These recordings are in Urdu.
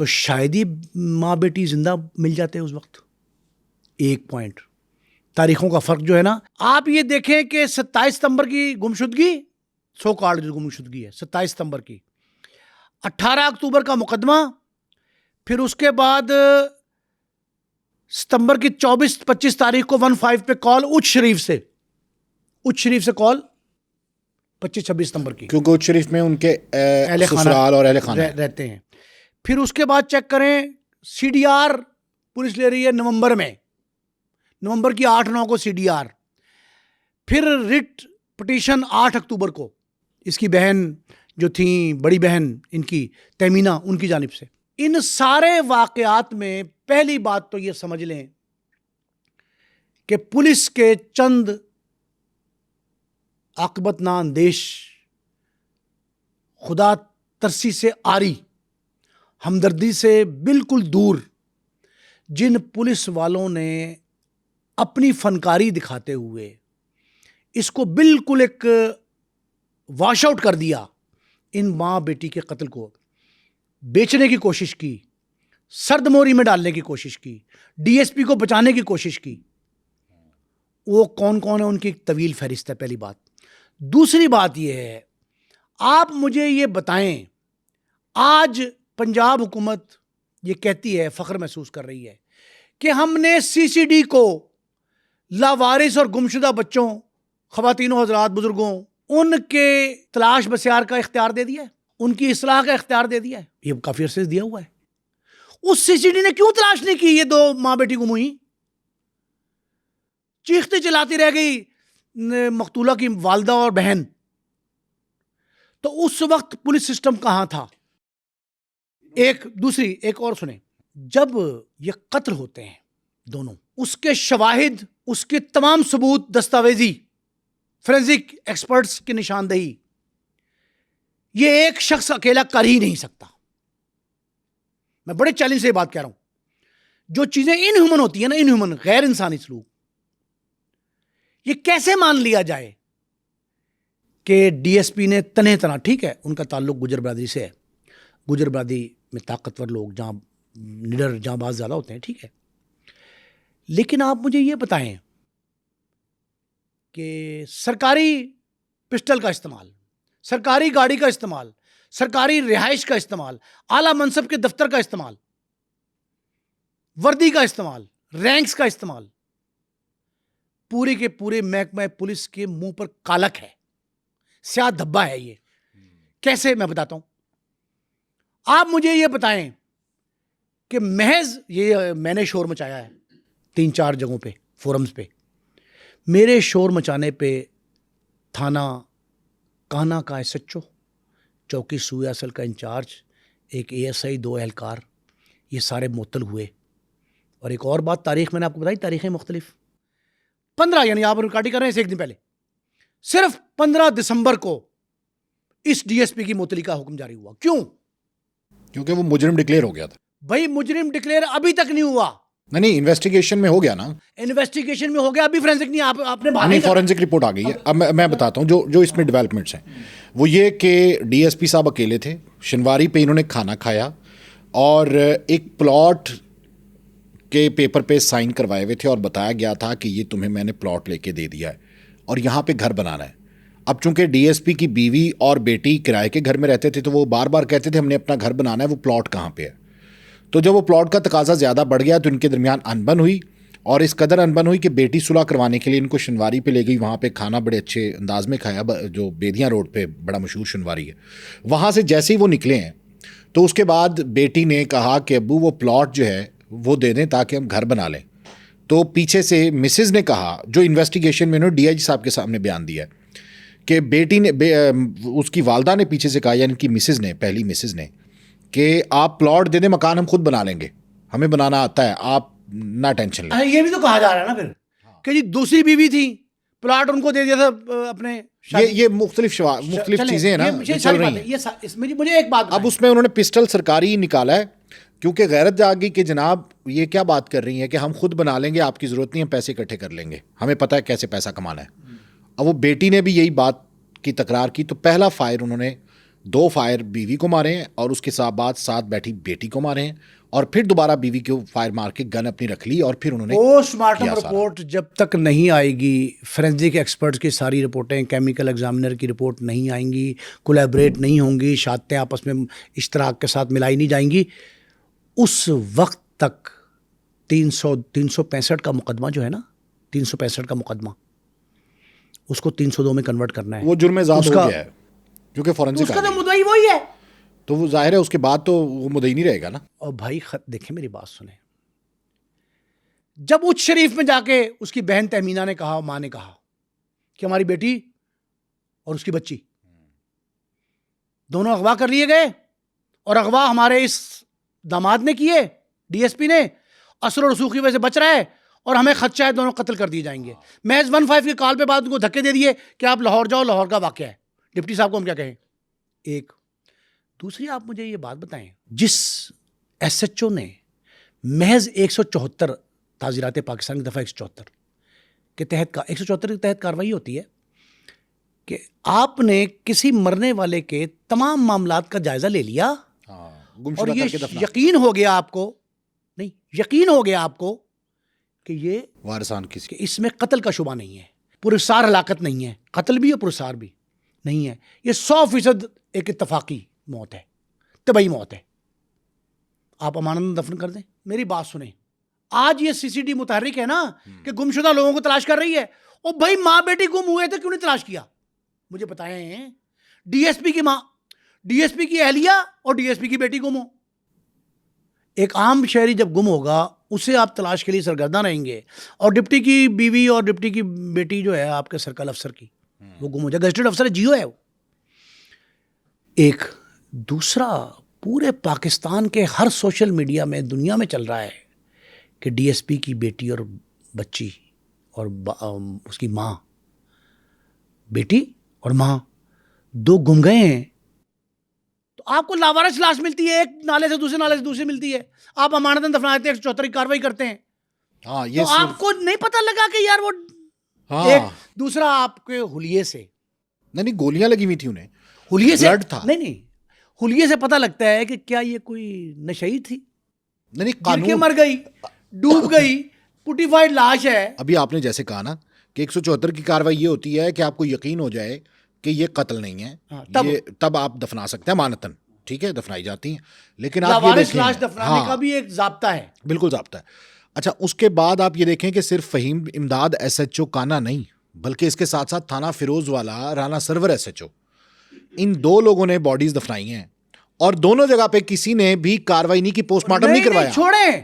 تو شاید ہی ماں بیٹی زندہ مل جاتے اس وقت. ایک پوائنٹ تاریخوں کا فرق جو ہے نا. آپ یہ دیکھیں کہ 27 ستمبر کی گمشدگی, سو کارڈ جو گمشدگی ہے 27 ستمبر کی, 18 اکتوبر کا مقدمہ, پھر اس کے بعد ستمبر کی 24-25 تاریخ کو 15 پہ کال اچ شریف سے کال 25-26 ستمبر کی, کیونکہ اچ شریف میں ان کے سسرال اور اہل خانہ رہتے ہیں. پھر اس کے بعد چیک کریں سی ڈی آر پولیس لے رہی ہے نومبر کی 8-9 کو سی ڈی آر. پھر ریٹ پٹیشن 8 اکتوبر کو اس کی بہن جو تھیں, بڑی بہن ان کی تیمینہ, ان کی جانب سے. ان سارے واقعات میں پہلی بات تو یہ سمجھ لیں کہ پولیس کے چند عاقبت نااندیش, خدا ترسی سے آری, ہمدردی سے بالکل دور جن پولیس والوں نے اپنی فنکاری دکھاتے ہوئے اس کو بالکل ایک واش آؤٹ کر دیا, ان ماں بیٹی کے قتل کو بیچنے کی کوشش کی, سرد موری میں ڈالنے کی کوشش کی, ڈی ایس پی کو بچانے کی کوشش کی. وہ کون کون ہے ان کی ایک طویل فہرست ہے, پہلی بات. دوسری بات یہ ہے, آپ مجھے یہ بتائیں, آج پنجاب حکومت یہ کہتی ہے, فخر محسوس کر رہی ہے کہ ہم نے سی سی ڈی کو لاوارث اور گمشدہ بچوں, خواتین و حضرات, بزرگوں, ان کے تلاش بسیار کا اختیار دے دیا ہے, ان کی اصلاح کا اختیار دے دیا ہے. یہ کافی عرصے سے دیا ہوا ہے. اس سی سی ڈی نے کیوں تلاش نہیں کی یہ 2 ماں بیٹی گم ہوئی؟ چیختے چلاتی رہ گئی مقتولہ کی والدہ اور بہن. تو اس وقت پولیس سسٹم کہاں تھا؟ ایک اور سنیں, جب یہ قتل ہوتے ہیں دونوں, اس کے شواہد, اس کے تمام ثبوت دستاویزی, فورینزک ایکسپرٹس کی نشاندہی, یہ ایک شخص اکیلا کر ہی نہیں سکتا. میں بڑے چیلنج سے یہ بات کہہ رہا ہوں. جو چیزیں انہیومن ہوتی ہیں نا, انہیومن, غیر انسانی سلوک, یہ کیسے مان لیا جائے کہ ڈی ایس پی نے تنہ, ٹھیک ہے ان کا تعلق گجر برادری سے ہے, گجر برادری میں طاقتور لوگ, جہاں نڈر, جہاں باز زیادہ ہوتے ہیں, ٹھیک ہے, لیکن آپ مجھے یہ بتائیں کہ سرکاری پسٹل کا استعمال, سرکاری گاڑی کا استعمال, سرکاری رہائش کا استعمال, اعلیٰ منصب کے دفتر کا استعمال, وردی کا استعمال, رینکس کا استعمال, پورے کے پورے محکمہ پولیس کے منہ پر کالک ہے, سیاہ دھبا ہے. یہ کیسے, میں بتاتا ہوں. آپ مجھے یہ بتائیں کہ محض یہ میں نے شور مچایا ہے 3-4 جگہوں پہ, فورمز پہ. میرے شور مچانے پہ تھانہ کانا کا ایس ایچ او, چوکی سوئے اصل کا انچارج, ایک اے ایس آئی, 2 اہلکار, یہ سارے معطل ہوئے. اور ایک اور بات, تاریخ میں نے آپ کو بتائی, تاریخیں مختلف, 15 یعنی آپ ریکارڈنگ کر رہے ہیں ایک دن پہلے, صرف 15 دسمبر کو اس ڈی ایس پی کی معطلی کا حکم جاری ہوا. کیوں؟ کیونکہ وہ مجرم ڈکلیئر ہو گیا تھا. بھائی مجرم ڈکلیئر ابھی تک نہیں ہوا. نہیں, انویسٹیگیشن میں ہو گیا نا, انویسٹیگیشن میں ہو گیا, ابھی فورینسک نہیں, آپ نے نہیں, فورینسک رپورٹ آ گئی ہے. اب میں بتاتا ہوں جو اس میں ڈیولپمنٹس ہیں. وہ یہ کہ ڈی ایس پی صاحب اکیلے تھے, شنواری پہ انہوں نے کھانا کھایا اور ایک پلاٹ کے پیپر پہ سائن کروائے ہوئے تھے اور بتایا گیا تھا کہ یہ تمہیں میں نے پلاٹ لے کے دے دیا ہے اور یہاں پہ گھر بنانا ہے. اب چونکہ ڈی ایس پی کی بیوی اور بیٹی کرائے کے گھر میں رہتے تھے تو وہ بار بار کہتے تھے ہم نے اپنا گھر بنانا ہے, وہ پلاٹ کہاں پہ ہے. تو جب وہ پلاٹ کا تقاضا زیادہ بڑھ گیا تو ان کے درمیان انبن ہوئی, اور اس قدر انبن ہوئی کہ بیٹی صلح کروانے کے لیے ان کو شنواری پہ لے گئی. وہاں پہ کھانا بڑے اچھے انداز میں کھایا, جو بیدیاں روڈ پہ بڑا مشہور شنواری ہے. وہاں سے جیسے ہی وہ نکلے ہیں تو اس کے بعد بیٹی نے کہا کہ ابو وہ پلاٹ جو ہے وہ دے دیں تاکہ ہم گھر بنا لیں. تو پیچھے سے مسز نے کہا, جو انویسٹیگیشن میں انہوں نے ڈی آئی جی صاحب کے سامنے بیان دیا ہے, کہ بیٹی نے, اس کی والدہ نے پیچھے سے کہا, یعنی کہ مسز نے, پہلی مسز نے, کہ آپ پلاٹ دے دیں, مکان ہم خود بنا لیں گے, ہمیں بنانا آتا ہے, آپ نہ ٹینشن لیں. یہ بھی تو کہا جا رہا ہے نا پھر کہ جی دوسری بیوی تھی, پلاٹ ان کو دے دیا تھا اپنے. یہ مختلف چیزیں ہیں نا چل رہی ہیں. مجھے ایک بات, اب اس میں انہوں نے پسٹل سرکاری نکالا ہے کیونکہ غیرت جا گئی کہ جناب یہ کیا بات کر رہی ہیں کہ ہم خود بنا لیں گے, آپ کی ضرورت نہیں, ہم پیسے اکٹھے کر لیں گے, ہمیں پتہ ہے کیسے پیسہ کمانا ہے. اب وہ بیٹی نے بھی یہی بات کی تکرار کی, تو پہلا فائر انہوں نے 2 فائر بیوی کو مارے ہیں اور اس کے بعد ساتھ بیٹھی بیٹی کو مارے ہیں, اور پھر دوبارہ بیوی کو فائر مار کے گن اپنی رکھ لی, اور پھر انہوں نے پوسٹ مارٹم رپورٹ جب تک نہیں آئے گی, فورینزک ایکسپرٹس کی ساری رپورٹیں, کیمیکل ایگزامنر کی رپورٹ نہیں آئیں گی, کولیبریٹ نہیں ہوں گی, شہادتیں آپس میں اشتراک کے ساتھ ملائی نہیں جائیں گی, اس وقت تک 365 کا مقدمہ جو ہے نا, 365 کا مقدمہ, اس کو 302 میں کنورٹ کرنا ہے. وہ جرم زاد ہو گیا ہے کیونکہ فورینزک اس کا تو مدعی وہی ہے, تو وہ ظاہر ہے اس کے بعد تو وہ مدعی نہیں رہے گا نا. اور بھائی دیکھیں میری بات سنیں, جب اچ شریف میں جا کے اس کی بہن تہمینہ نے کہا, ماں نے کہا کہ ہماری بیٹی اور اس کی بچی دونوں اغوا کر لیے گئے, اور اغوا ہمارے اس داماد نے کیے, ڈی ایس پی نے, اثر و رسوخ کی وجہ سے بچ رہا ہے, اور ہمیں خدشہ ہے دونوں قتل کر دیے جائیں گے. محض 15 کی کال پہ بعد ان کو دھکے دے دیے کہ آپ لاہور جاؤ, لاہور کا واقعہ ہے. ڈپٹی صاحب کو ہم کیا کہیں؟ ایک دوسری, آپ مجھے یہ بات بتائیں, جس ایس ایچ او نے محض 174 تعزیرات پاکستان کی دفعہ 174 کے تحت 174 کے تحت کارروائی ہوتی ہے کہ آپ نے کسی مرنے والے کے تمام معاملات کا جائزہ لے لیا, اور یہ یقین ہو گیا آپ کو, نہیں یقین ہو گیا آپ کو کہ یہ وارثان کسی, کہ اس میں قتل کا شبہ نہیں ہے, پرسار ہلاکت نہیں ہے, قتل بھی اور پرسار بھی نہیں ہے, یہ 100% ایک اتفاقی موت ہے, طبعی موت ہے. آپ امانت دفن کر دیں. میری بات سنیں, آج یہ سی سی ڈی متحرک ہے نا کہ گمشدہ لوگوں کو تلاش کر رہی ہے, اور بھائی ماں بیٹی گم ہوئے تھے کیوں نہیں تلاش کیا؟ مجھے بتائیں, ڈی ایس پی کی ماں, ڈی ایس پی کی اہلیہ اور ڈی ایس پی کی بیٹی گم ہو. ایک عام شہری جب گم ہوگا اسے آپ تلاش کے لیے سرگرداں رہیں گے, اور ڈپٹی کی بیوی اور ڈپٹی کی بیٹی جو ہے آپ کے سرکل افسر کی, وہ گم ہو جائے, گزٹڈ افسر ہے, جیو ہے وہ. ایک دوسرا, پورے پاکستان کے ہر سوشل میڈیا میں دنیا میں چل رہا ہے کہ ڈی ایس پی کی بیٹی اور بچی اور اس کی ماں, بیٹی اور ماں دو گم گئے ہیں. تو آپ کو لاوارث لاش ملتی ہے, ایک نالے سے دوسرے نالے سے دوسری ملتی ہے, آپ امانتاً دفنا دیتے ہیں, 174 کی کارروائی کرتے ہیں. تو آپ کو نہیں پتہ لگا کہ یار وہ ایک دوسرا آپ کے حلیے سے, نہیں گولیاں لگی ہوئی تھی انہیں, حلیے سے بلڈ تھا, نہیں حلیے سے پتہ لگتا ہے کہ کیا یہ کوئی نشئی تھی, نہیں گر کے مر گئی, ڈوب گئی, پوٹیفائڈ لاش ہے. ابھی آپ نے جیسے کہا نا کہ 174 کی کارروائی یہ ہوتی ہے کہ آپ کو یقین ہو جائے کہ یہ قتل نہیں ہے, تب آپ دفنا سکتے ہیں امانتاً, ٹھیک ہے, دفنائی جاتی ہیں. لیکن آپ یہ دیکھیں, لاش دفنانے کا بھی ایک ضابطہ ہے, بالکل ضابطہ ہے. اچھا, اس کے بعد آپ یہ دیکھیں کہ صرف فہیم امداد ایس ایچ او کانا نہیں, بلکہ اس کے ساتھ ساتھ تھانہ فیروز والا رانا سرور ایس ایچ او, ان 2 لوگوں نے باڈیز دفنائی ہیں, اور دونوں جگہ پہ کسی نے بھی کاروائی نہیں کی, پوسٹ مارٹم نہیں کروایا. چھوڑیں,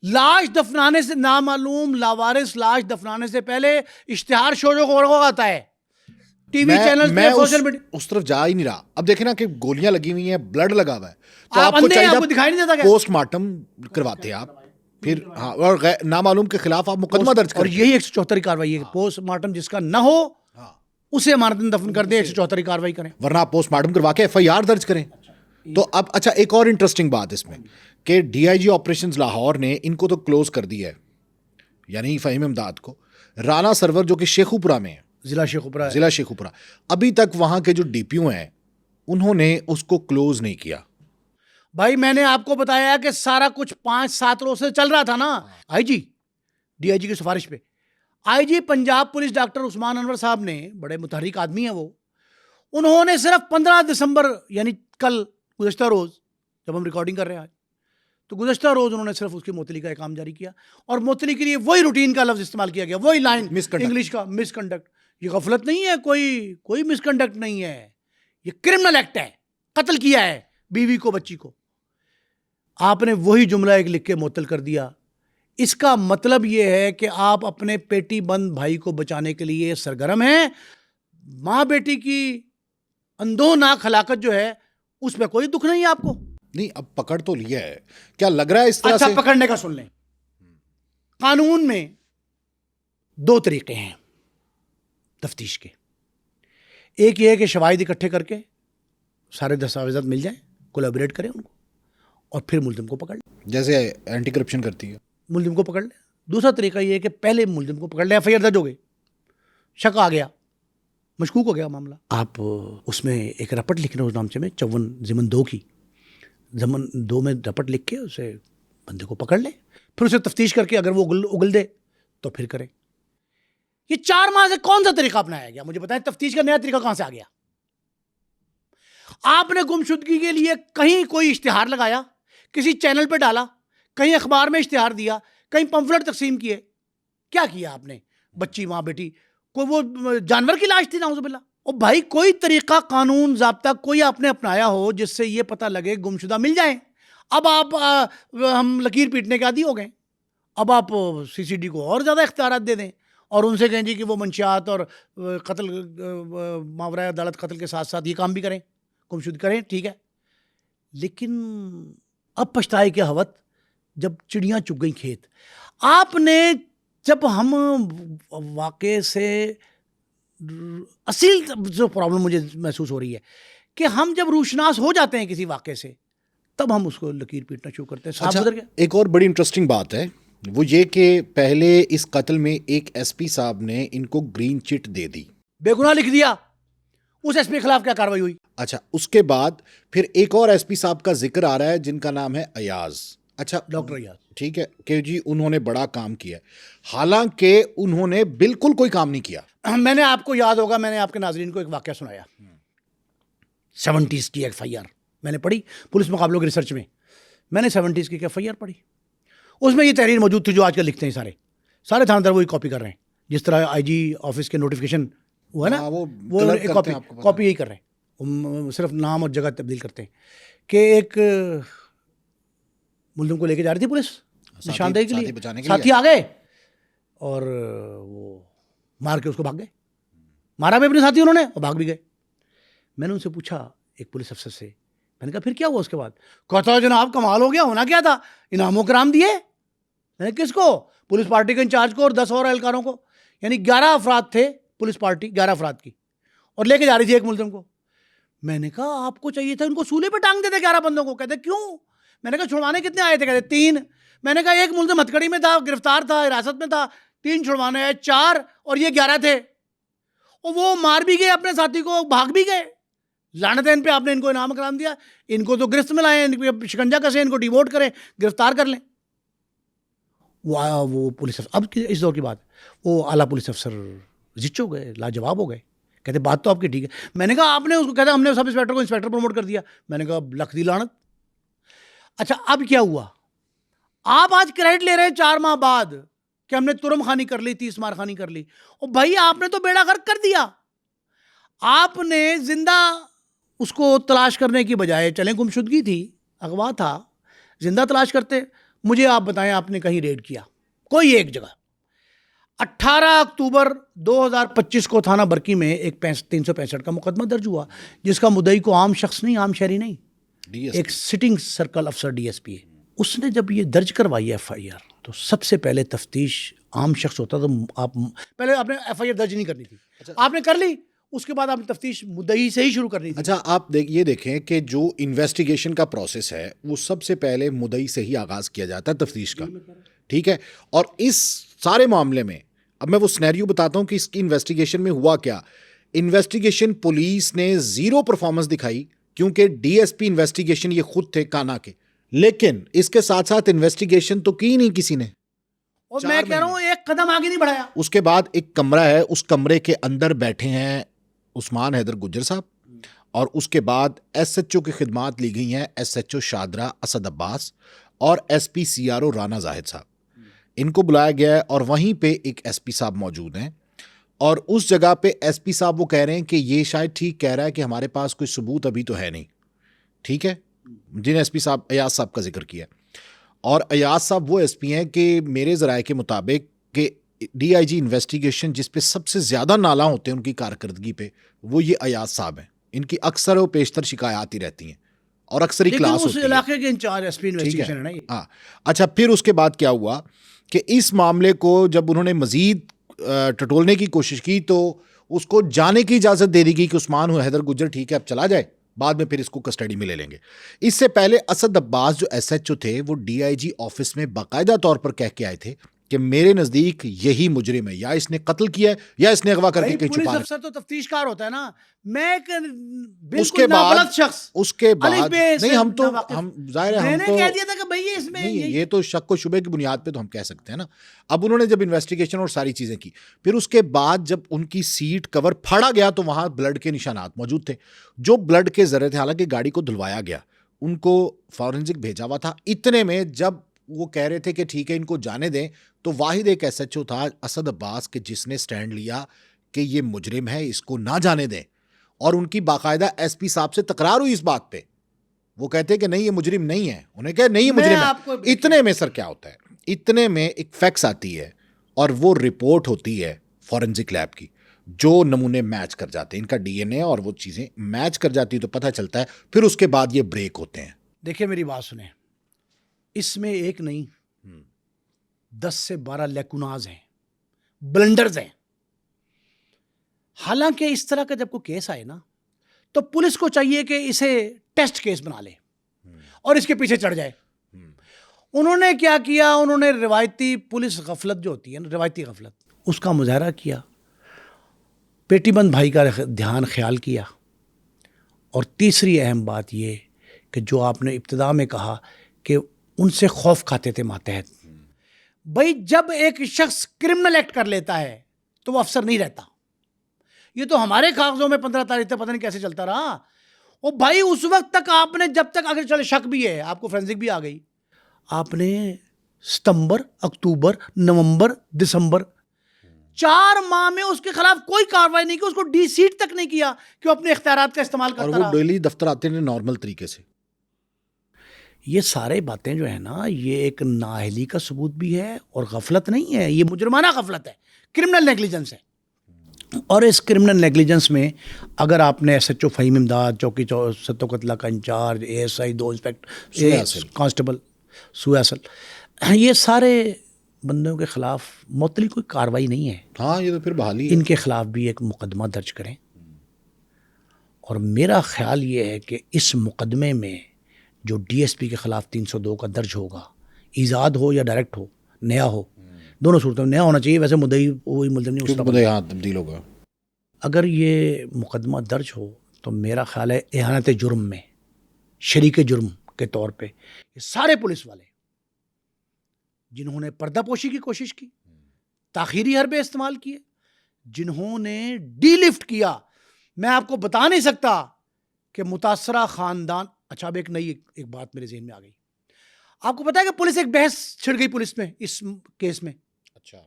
لاش دفنانے سے, نامعلوم لاوارث لاش دفنانے سے پہلے اشتہار شوجوں کو آتا ہے ٹی وی چینل پہ, سوشل میڈیا. اس طرف جا ہی نہیں رہا. اب دیکھیں نا کہ گولیاں لگی ہوئی ہیں, بلڈ لگا ہوا ہے, تو آپ کو چاہیے دکھائی نہیں دیتا, پوسٹ مارٹم کرواتے آپ, پھر اور نامعلوم کے خلاف آپ مقدمہ درج کریں. اور یہی 174 کی کارروائی ہے, پوسٹ مارٹم جس کا نہ ہو اسے امانتاً دفن کر دیں, 174 کی کارروائی کریں, ورنہ آپ پوسٹ مارٹم کروا کے ایف آئی آر درج کریں. تو اب اچھا, ایک اور انٹرسٹنگ بات اس میں کہ D I G operations Lahore نے ان کو تو کلوز کر دیا ہے, یعنی فہیم امداد کو. رانا سرور جو کہ شیخوپورہ میں ہے, ضلع شیخوپورہ, ابھی تک وہاں کے جو ڈی پی او ہیں انہوں نے اس کو کلوز نہیں کیا. بھائی میں نے آپ کو بتایا کہ سارا کچھ 5-7 روز سے چل رہا تھا نا. آئی جی, ڈی آئی جی کی سفارش پہ آئی جی پنجاب پولیس ڈاکٹر عثمان انور صاحب نے, بڑے متحرک آدمی ہیں وہ, انہوں نے صرف 15 دسمبر یعنی کل گزشتہ روز جب ہم ریکارڈنگ کر رہے ہیں آج, تو گزشتہ روز انہوں نے صرف اس کی معطلی کا احکام جاری کیا, اور معطلی کے لیے وہی روٹین کا لفظ استعمال کیا گیا, وہی لائن انگلش کا, مس کنڈکٹ. یہ غفلت نہیں ہے, کوئی مس کنڈکٹ نہیں ہے, یہ کرمنل ایکٹ ہے, قتل کیا ہے بیوی کو, بچی کو. آپ نے وہی جملہ ایک لکھ کے معطل کر دیا. اس کا مطلب یہ ہے کہ آپ اپنے پیٹی بند بھائی کو بچانے کے لیے سرگرم ہیں. ماں بیٹی کی اندوہناک ہلاکت جو ہے اس میں کوئی دکھ نہیں ہے آپ کو. نہیں, اب پکڑ تو لیا ہے, کیا لگ رہا ہے اس طرح سے؟ اچھا, پکڑنے کا سن لیں. قانون میں 2 طریقے ہیں تفتیش کے. ایک یہ ہے کہ شواہد اکٹھے کر کے سارے دستاویزات مل جائیں, کولیبریٹ کریں ان کو, اور پھر ملزم کو پکڑ لیں, جیسے اینٹی کرپشن کرتی ہے, ملزم کو پکڑ لیں. دوسرا طریقہ یہ ہے کہ پہلے ملزم کو پکڑ لیں, ایف آئی آر درج ہو گئی, شک آ گیا, مشکوک ہو گیا معاملہ. آپ اس میں ایک رپٹ لکھ رہے ہیں اس نامچے میں 54 ضمن 2 کی، ضمن 2 میں رپٹ لکھ کے اسے بندے کو پکڑ لے، پھر اسے تفتیش کر کے اگر وہ اگل دے تو پھر کریں. یہ 4 ماہ سے کون سا طریقہ اپنایا گیا؟ مجھے بتائیں تفتیش کا نیا طریقہ کہاں سے آ گیا؟ آپ نے گمشدگی کے لیے کہیں کوئی اشتہار لگایا، کسی چینل پہ ڈالا، کہیں اخبار میں اشتہار دیا، کہیں پمفلٹ تقسیم کیے؟ کیا کیا آپ نے؟ بچی ماں بیٹی کوئی وہ جانور کی لاش تھی نعوذ باللہ. او بھائی کوئی طریقہ قانون ضابطہ کوئی آپ نے اپنایا ہو جس سے یہ پتہ لگے گمشدہ مل جائیں. اب آپ ہم لکیر پیٹنے کے عادی ہو گئے. اب آپ سی سی ڈی کو اور زیادہ اختیارات دے دیں اور ان سے کہیں جی کہ وہ منشیات اور قتل ماورائے عدالت قتل کے ساتھ ساتھ یہ کام بھی کریں، گمشد کریں. ٹھیک ہے، لیکن اب پچھتائے کیا ہوت جب چڑیاں چگ گئیں کھیت. آپ نے جب ہم واقعے سے اصل جو پرابلم مجھے محسوس ہو رہی ہے کہ ہم جب روشناس ہو جاتے ہیں کسی واقعے سے تب ہم اس کو لکیر پیٹنا شروع کرتے ہیں. اچھا، گزر گیا. ایک اور بڑی انٹرسٹنگ بات ہے وہ یہ کہ پہلے اس قتل میں ایک ایس پی صاحب نے ان کو گرین چٹ دے دی، بے گناہ لکھ دیا. اس ایس پی کے خلاف کیا کاروائی ہوئی؟ اچھا اس کے بعد پھر ایک اور ایس پی صاحب کا ذکر آ رہا ہے جن کا نام ہے ایاز. اچھا ڈاکٹر ایاز. ٹھیک ہے کہ جی انہوں نے بڑا کام کیا، حالانکہ انہوں نے بالکل کوئی کام نہیں کیا. میں نے آپ کو یاد ہوگا میں نے آپ کے ناظرین کو ایک واقعہ سنایا 70s کی ایف آئی آر میں نے پڑھی پولیس مقابلوں کی ریسرچ میں نے 70s کی ایف آئی آر پڑھی. اس میں یہ تحریر موجود تھی جو آج کل لکھتے ہیں سارے تھاندار وہی کاپی کر رہے ہیں. جس طرح آئی جی آفس کے نوٹیفیکیشن وہ ہے نا وہ کاپی یہی کر رہے ہیں، صرف نام اور جگہ تبدیل کرتے ہیں. کہ ایک ملزم کو لے کے جا رہی تھی پولیس نشاندہی کے لیے، ساتھی آ گئے اور وہ مار کے اس کو بھاگ گئے. مارا بھی اپنے ساتھی انہوں نے اور بھاگ بھی گئے. میں نے ان سے پوچھا ایک پولیس افسر سے، میں نے کہا پھر کیا ہوا اس کے بعد؟ کہتا جناب کمال ہو گیا، ہونا کیا تھا، انعام و کرام دیے. میں نے کس کو؟ پولیس پارٹی کے انچارج کو اور 10 اور اہلکاروں کو، یعنی 11 افراد تھے پولیس پارٹی 11 افراد کی، اور لے کے جا رہی تھی ایک ملزم کو. میں نے کہا آپ کو چاہیے تھا ان کو سولے پہ ٹانگ دیتے 11 بندوں کو. کہتے کیوں؟ میں نے کہا چھڑوانے کتنے آئے تھے؟ کہتے 3. میں نے کہا ایک ملزم ہتھکڑی میں تھا، گرفتار تھا، حراست میں تھا، 3 چھڑوانے آئے، 4 اور یہ 11 تھے. اور وہ مار بھی گئے اپنے ساتھی کو، بھاگ بھی گئے. لعنت ہے ان پہ، آپ نے ان کو انعام کرام دیا، ان کو تو گرفت میں لائیں، ان کو شکنجہ کسیں، ان کو ڈیموٹ کریں، گرفتار کر لیں. وہ پولیس افسر اب اس دور کی بات وہ اعلیٰ پولیس افسر زچ ہو گئے، لاجواب ہو گئے. کہتے بات تو آپ کی ٹھیک ہے. میں نے کہا آپ نے اس کو، کہتا ہم نے سب انسپیکٹر کو انسپیکٹر پروموٹ کر دیا. میں نے کہا لکھ دی لعنت. اچھا اب کیا ہوا؟ آپ آج کریڈٹ لے رہے ہیں 4 ماہ بعد کہ ہم نے ترم خانی کر لی، 30 مار خانی کر لی. اور بھائی آپ نے تو بیڑا غرق کر دیا. آپ نے زندہ اس کو تلاش کرنے کی بجائے، چلیں گمشدگی تھی، اغوا تھا، زندہ تلاش کرتے. مجھے آپ بتائیں آپ نے کہیں ریڈ کیا کوئی ایک جگہ؟ 18 اکتوبر 2025 کو تھانہ برکی میں ایک 365 کا مقدمہ درج ہوا جس کا مدعی کو عام شخص نہیں، عام شہری نہیں، ایک سٹنگ سرکل افسر ڈی ایس پی ہے. اس نے جب یہ درج کروائی ایف آئی آر تو سب سے پہلے تفتیش عام شخص ہوتا تو آپ پہلے آپ نے ایف آئی آر درج نہیں کرنی تھی. آپ نے کر لی، اس کے بعد آپ نے تفتیش مدعی سے ہی شروع کرنی تھی. اچھا آپ یہ دیکھیں کہ جو انویسٹیگیشن کا پروسیس ہے وہ سب سے پہلے مدعی سے ہی آغاز کیا جاتا ہے تفتیش کا. ٹھیک ہے، اور اس سارے معاملے میں اب میں وہ سینیریو بتاتا ہوں کہ اس کی انویسٹیگیشن میں ہوا کیا. انویسٹیگیشن پولیس نے 0 پرفارمنس دکھائی کیونکہ ڈی ایس پی انویسٹیگیشن یہ خود تھے کانا کے، لیکن اس کے ساتھ ساتھ انویسٹیگیشن تو کی نہیں کسی نے. اور میں کہہ رہا ہوں ایک قدم آگے نہیں بڑھایا. اس کے بعد ایک کمرہ ہے، اس کمرے کے اندر بیٹھے ہیں عثمان حیدر گجر صاحب، اور اس کے بعد ایس ایچ او کی خدمات لی گئی ہیں S H O Shahdara Asad Abbas اور S P C R O Rana Zahid صاحب. ان کو بلایا گیا ہے اور وہیں پہ ایک ایس پی صاحب موجود ہیں، اور اس جگہ پہ ایس پی صاحب وہ کہہ رہے ہیں کہ یہ شاید ٹھیک کہہ رہا ہے کہ ہمارے پاس کوئی ثبوت ابھی تو ہے نہیں. ٹھیک ہے، جن ایس پی صاحب ایاز صاحب کا ذکر کیا، اور ایاز صاحب وہ ایس پی ہیں کہ میرے ذرائع کے مطابق کہ ڈی آئی جی انویسٹیگیشن جس پہ سب سے زیادہ نالاں ہوتے ہیں ان کی کارکردگی پہ وہ یہ ایاز صاحب ہیں. ان کی اکثر و بیشتر شکایات ہی رہتی ہیں اور اکثر ہی کلاس ہوتی ہے. اس علاقے کے انچارج ایس پی انویسٹیگیشن ہے نا. ہاں اچھا، پھر اس کے بعد کیا ہوا کہ اس معاملے کو جب انہوں نے مزید ٹٹولنے کی کوشش کی تو اس کو جانے کی اجازت دے دی گئی کہ عثمان حیدر گجر ٹھیک ہے اب چلا جائے، بعد میں پھر اس کو کسٹڈی میں لے لیں گے. اس سے پہلے اسد عباس جو ایس ایچ او تھے وہ ڈی آئی جی آفس میں باقاعدہ طور پر کہہ کے آئے تھے کہ میرے نزدیک یہی مجرم ہے, یا اس نے قتل کیا ہے یا اس نے اغوا کر کے کہیں پولیس چھپا افسر تو تفتیش کار ہوتا ہے نا. میں ایک اس کے بالکل بعد نابلد شخص, اس کے بعد الف بے سے نہیں, ہم تو ناواقف. ہم ظاہر ہے میں ہم نے تو کہہ دیا تھا کہ بھائی اس میں نہیں, یہ تو شک و شبے کی بنیاد پہ تو ہم کہہ سکتے ہیں نا. اب انہوں نے جب انویسٹیگیشن اور ساری چیزیں کی, پھر اس کے بعد جب ان کی سیٹ کور پھاڑا گیا تو وہاں بلڈ کے نشانات موجود تھے, جو بلڈ کے ذرے تھے. حالانکہ گاڑی کو دھلوایا گیا, ان کو فورنزک بھیجا ہوا تھا. اتنے میں جب وہ کہہ رہے تھے کہ ٹھیک ہے ان کو جانے دیں, تو واحد ایک ایس ایچ او تھا اسد عباس کہ جس نے سٹینڈ لیا کہ یہ مجرم ہے, اس کو نہ جانے دیں. اور ان کی باقاعدہ ایس پی صاحب سے تکرار ہوئی اس بات پہ. وہ کہتے کہ نہیں یہ مجرم نہیں ہے, انہیں کہا نہیں یہ مجرم ہے. اتنے میں سر کیا ہوتا ہے, اتنے میں ایک فیکس آتی ہے اور وہ رپورٹ ہوتی ہے فورنزک لیب کی, جو نمونے میچ کر جاتے ہیں, ان کا ڈی این اے اور وہ چیزیں میچ کر جاتی, تو پتہ چلتا ہے. پھر اس کے بعد یہ بریک ہوتے ہیں. دیکھیں میری بات سنیں, اس میں ایک نہیں 10 سے 12 لیکوناز ہیں, بلنڈرز ہیں. حالانکہ اس طرح کا جب کوئی کیس آئے نا, تو پولیس کو چاہیے کہ اسے ٹیسٹ کیس بنا لے اور اس کے پیچھے چڑھ جائے. انہوں نے کیا کیا, انہوں نے روایتی پولیس غفلت جو ہوتی ہے نا, روایتی غفلت, اس کا مظاہرہ کیا, پیٹی بند بھائی کا دھیان خیال کیا. اور تیسری اہم بات یہ کہ جو آپ نے ابتدا میں کہا کہ ان سے خوف کھاتے تھے ماتحت. بھائی جب ایک شخص کرمنل ایکٹ کر لیتا ہے تو وہ افسر نہیں رہتا. یہ تو ہمارے کاغذوں میں 15 تاریخ تک پتہ نہیں کیسے چلتا رہا. وہ بھائی اس وقت تک آپ نے, جب تک اگر چلے شک بھی ہے, آپ کو فرینزک بھی آ گئی, آپ نے ستمبر, اکتوبر, نومبر, دسمبر 4 ماہ میں اس کے خلاف کوئی کارروائی نہیں کی. اس کو ڈی سیٹ تک نہیں کیا کہ وہ اپنے اختیارات کا استعمال کرتا رہا. اور وہ ڈیلی دفتر آتے ہیں نارمل طریقے سے. یہ سارے باتیں جو ہیں نا, یہ ایک نااہلی کا ثبوت بھی ہے اور غفلت نہیں ہے, یہ مجرمانہ غفلت ہے, کرمنل نیگلیجنس ہے. اور اس کرمنل نیگلیجنس میں اگر آپ نے ایس ایچ او فہیم امداد, چوکی ستو قتلہ کا incharge, A S I, 2 inspector, constable سوئے اصل, یہ سارے بندوں کے خلاف معطلی کوئی کارروائی نہیں ہے. ہاں یہ تو پھر بحالی ہے. ان کے خلاف بھی ایک مقدمہ درج کریں. اور میرا خیال یہ ہے کہ اس مقدمے میں جو ڈی ایس پی کے خلاف 302 کا درج ہوگا, ایجاد ہو یا ڈائریکٹ ہو, نیا ہو, دونوں صورتوں میں نیا ہونا چاہیے. ویسے مدعی وہی ملزم نہیں, اس کا ہاں تبدیل ہوگا. اگر یہ مقدمہ درج ہو تو میرا خیال ہے احانت جرم میں شریک جرم کے طور پہ یہ سارے پولیس والے جنہوں نے پردہ پوشی کی کوشش کی, تاخیری حربے استعمال کیے, جنہوں نے ڈی لفٹ کیا. میں آپ کو بتا نہیں سکتا کہ متاثرہ خاندان. اچھا اب ایک نئی ایک بات میرے ذہن میں آ گئی. آپ کو پتا ہے کہ پولیس ایک بحث چھڑ گئی پولیس میں اس کیس میں. اچھا,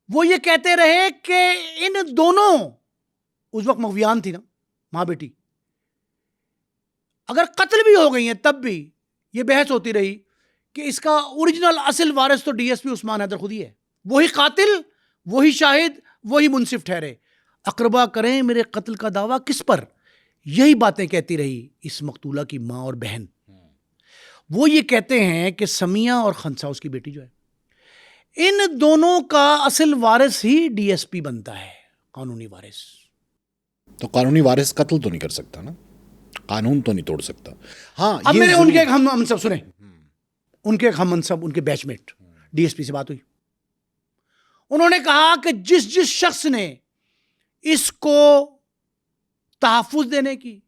وہ یہ کہتے رہے کہ ان دونوں, اس وقت مغویان تھی نا, ماں بیٹی, اگر قتل بھی ہو گئی ہیں تب بھی یہ بحث ہوتی رہی کہ اس کا اوریجنل اصل وارث تو ڈی ایس پی عثمان حیدر خود ہی ہے. وہی قاتل, وہی شاہد, وہی منصف ٹھہرے. اقربا کریں میرے قتل کا دعویٰ کس پر, یہی باتیں کہتی رہی اس مقتولہ کی ماں اور بہن. وہ یہ کہتے ہیں کہ سمیہ اور خنسا, اس کی بیٹی جو ہے, ان دونوں کا اصل وارث ہی ڈی ایس پی بنتا ہے, قانونی وارث. تو قانونی وارث قتل تو نہیں کر سکتا نا, قانون تو نہیں توڑ سکتا. ہاں اب میرے ان کے ایک ہم منصب سنیں, ان کے ایک ہم منصب, ان کے بیچ میٹ ڈی ایس پی سے بات ہوئی. انہوں نے کہا کہ جس شخص نے اس کو تحفظ دینے کی,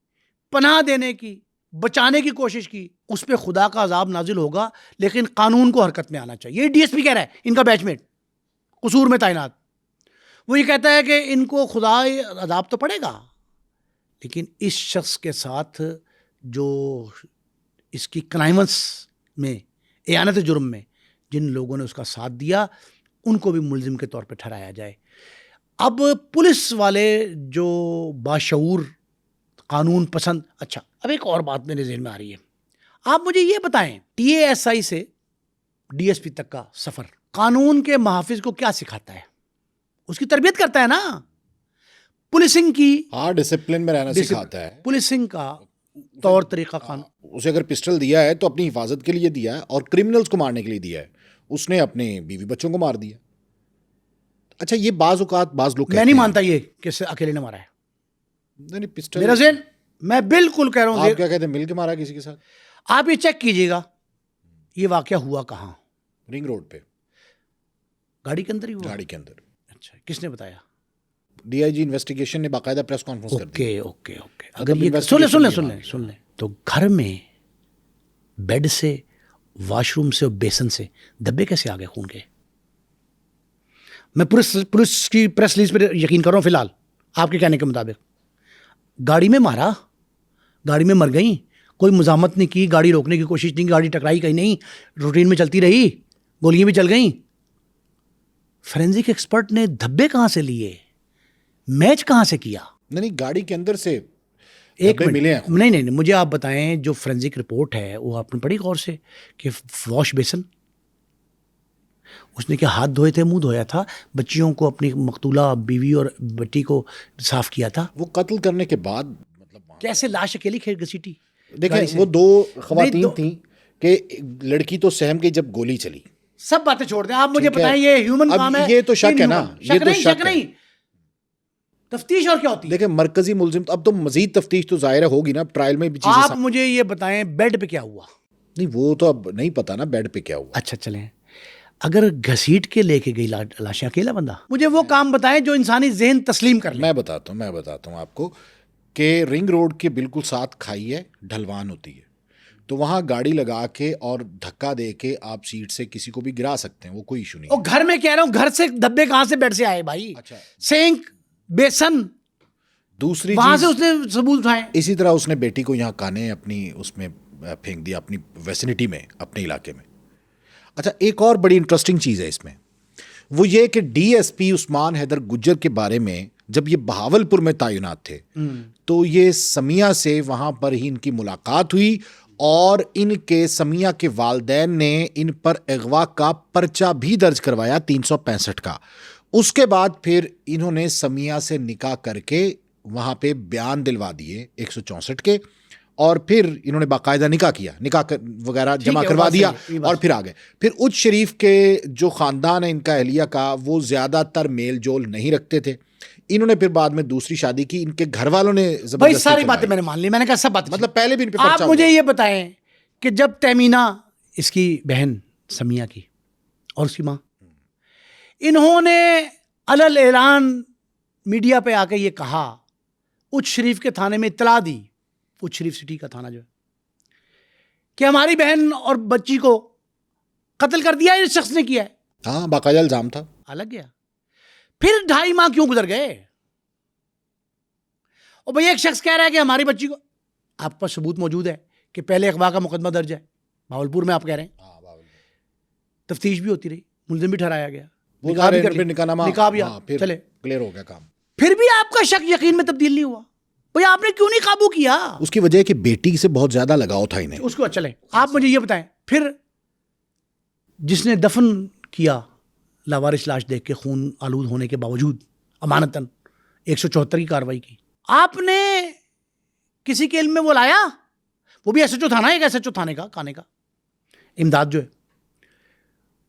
پناہ دینے کی, بچانے کی کوشش کی, اس پہ خدا کا عذاب نازل ہوگا, لیکن قانون کو حرکت میں آنا چاہیے. یہ ڈی ایس پی کہہ رہا ہے, ان کا بیچ میٹ قصور میں تعینات. وہ یہ کہتا ہے کہ ان کو خدا عذاب تو پڑے گا, لیکن اس شخص کے ساتھ جو اس کی کنائمنس میں, اعانت جرم میں جن لوگوں نے اس کا ساتھ دیا, ان کو بھی ملزم کے طور پہ ٹھہرایا جائے. اب پولیس والے جو باشعور, قانون پسند. اچھا اب ایک اور بات میرے ذہن میں آ رہی ہے, آپ مجھے یہ بتائیں, ٹی اے ایس آئی سے ڈی ایس پی تک کا سفر قانون کے محافظ کو کیا سکھاتا ہے؟ اس کی تربیت کرتا ہے نا, پولیسنگ کی, ہاں ڈسپلن میں رہنا سکھاتا ہے. پولیسنگ کا طور طریقہ قانون. اسے اگر پسٹل دیا ہے تو اپنی حفاظت کے لیے دیا ہے, اور کرمنلز کو مارنے کے لیے دیا ہے. اس نے اپنے بیوی بچوں کو مار دیا. اچھا یہ بعض اوقات بعض لوگ میں نہیں مانتا یہ کہ اکیلے نے مارا ہے. نہیں پسٹل میرا ذہن, میں بالکل کہہ رہا ہوں. آپ کیا کہتے ہیں, مل کے مارا کسی کے ساتھ؟ آپ یہ چیک کیجئے گا یہ واقعہ ہوا کہاں. رنگ روڈ پہ. گاڑی کے اندر ہی ہوا؟ گاڑی کے اندر. اچھا، کس نے بتایا؟ ڈی آئی جی انویسٹیگیشن نے باقاعدہ پریس کانفرنس کر دی. اوکے. اگر یہ سن لیں تو گھر میں بیڈ سے، واش روم سے اور بیسن سے دھبے کیسے آ گئے خون کے؟ میں پولیس کی پریس ریلیز پہ یقین کر رہا ہوں فی الحال آپ کے کہنے کے مطابق. گاڑی میں مارا، گاڑی میں مر گئیں، کوئی مزاحمت نہیں کی، گاڑی روکنے کی کوشش نہیں کی، گاڑی ٹکرائی کہیں نہیں، روٹین میں چلتی رہی، گولیاں بھی چل گئیں. فورینزک ایکسپرٹ نے دھبے کہاں سے لیے؟ میچ کہاں سے کیا؟ نہیں گاڑی کے اندر سے ایک دھبے ملے ہیں. نہیں مجھے آپ بتائیں، جو فورینزک رپورٹ ہے وہ آپ نے پڑھی غور سے کہ واش بیسن، اس نے کیا ہاتھ دھوئے تھے، منہ دھویا تھا، بچیوں کو، اپنی مقتولہ بیوی اور بیٹی کو صاف کیا تھا. وہ قتل کرنے کے بعد مطلب کیسے لاش اکیلی گھسیٹی؟ دیکھیں وہ دو خواتین تھیں کہ لڑکی تو سہم گئی جب گولی چلی. سب باتیں چھوڑ دیں، آپ مجھے بتائیں یہ ہیومن کام ہے؟ یہ تو شک ہے نا، یہ تو شک ہے. تفتیش اور کیا ہوتی ہے؟ دیکھیں مرکزی ملزم اب تو مزید تفتیش تو ظاہر ہوگی نا، ٹرائل میں بھی چیزیں. آپ مجھے یہ بتائیں بیڈ پہ کیا ہوا؟ نہیں وہ تو اب نہیں پتا نا بیڈ پہ کیا ہوا. اچھا چلیں، اگر گھسیٹ کے لے کے گئی لاشیں، اکیلا بندہ؟ مجھے وہ کام بتائیں جو انسانی ذہن تسلیم کر لے. میں بتاتا ہوں آپ کو کہ رنگ روڈ کے بالکل ساتھ کھائی ہے، ڈھلوان ہوتی ہے، تو وہاں گاڑی لگا کے اور دھکا دے کے آپ سیٹ سے کسی کو بھی گرا سکتے ہیں، وہ کوئی ایشو نہیں. اور گھر میں کہہ رہا ہوں، گھر سے دھبے کہاں سے بیڈ سے آئے بھائی؟ اچھا سینک، بیسن، دوسری وہاں چیز سے اس نے ثبوت اٹھائے. اسی طرح اس نے بیٹی کو یہاں کانے اپنی اس میں پھینک دیا، اپنی ویسینٹی میں، اپنے علاقے میں. اچھا ایک اور بڑی انٹرسٹنگ چیز ہے اس میں، وہ یہ کہ ڈی ایس پی عثمان حیدر گجر کے بارے میں جب یہ بہاولپور میں تعینات تھے تو یہ سمیہ سے وہاں پر ہی ان کی ملاقات ہوئی اور ان کے سمیہ کے والدین نے ان پر اغوا کا پرچہ بھی درج کروایا 365 کا. اس کے بعد پھر انہوں نے سمیہ سے نکاح کر کے وہاں پہ بیان دلوا دیے 164 کے، اور پھر انہوں نے باقاعدہ نکاح کیا، نکاح وغیرہ جمع کروا دیا اور پھر آ گئے. پھر اچ شریف کے جو خاندان ہے ان کا اہلیہ کا، وہ زیادہ تر میل جول نہیں رکھتے تھے. انہوں نے پھر بعد میں دوسری شادی کی، ان کے گھر والوں نے بھائی ساری باتیں میں نے مان لی، میں نے کہا سب باتیں مطلب پہلے بھی ان پہ آپ مجھے یہ بتائیں کہ جب تیمینہ، اس کی بہن سمیہ کی اور اس کی ماں، انہوں نے علل اعلان میڈیا پہ آ کے یہ کہا، اچ شریف کے تھانے میں اطلاع دی، اچ شریف سٹی کا تھانہ جو ہے، کہ ہماری بہن اور بچی کو قتل کر دیا اس شخص نے کیا ہے. ہاں باقاعدہ الزام تھا. الگ گیا. پھر 2.5 ماہ کیوں گزر گئے؟ اور بھئی ایک شخص کہہ رہا ہے کہ ہماری بچی کو، آپ کے پاس ثبوت موجود ہے کہ پہلے اغوا کا مقدمہ درج ہے بہاولپور میں، آپ کہہ رہے ہیں تفتیش بھی ہوتی رہی، ملزم بھی ٹھہرایا گیا، نکاح بھی چلے، کلیئر ہو گیا کام. پھر بھی آپ کا شک یقین میں تبدیل نہیں ہوا. بھئی آپ نے کیوں نہیں قابو کیا؟ اس کی وجہ ہے کہ بیٹی سے بہت زیادہ لگاؤ تھا انہیں. اس کو چلیں آپ مجھے یہ بتائیں، پھر جس نے دفن کیا لاوارث لاش دیکھ کے خون آلود ہونے کے باوجود امانتاً 174 کی کارروائی کی، آپ نے کسی کے علم میں وہ لایا؟ وہ بھی ایس ایچ او تھانہ، ایک ایس ایچ او تھانے کا کانے کا امداد جو ہے،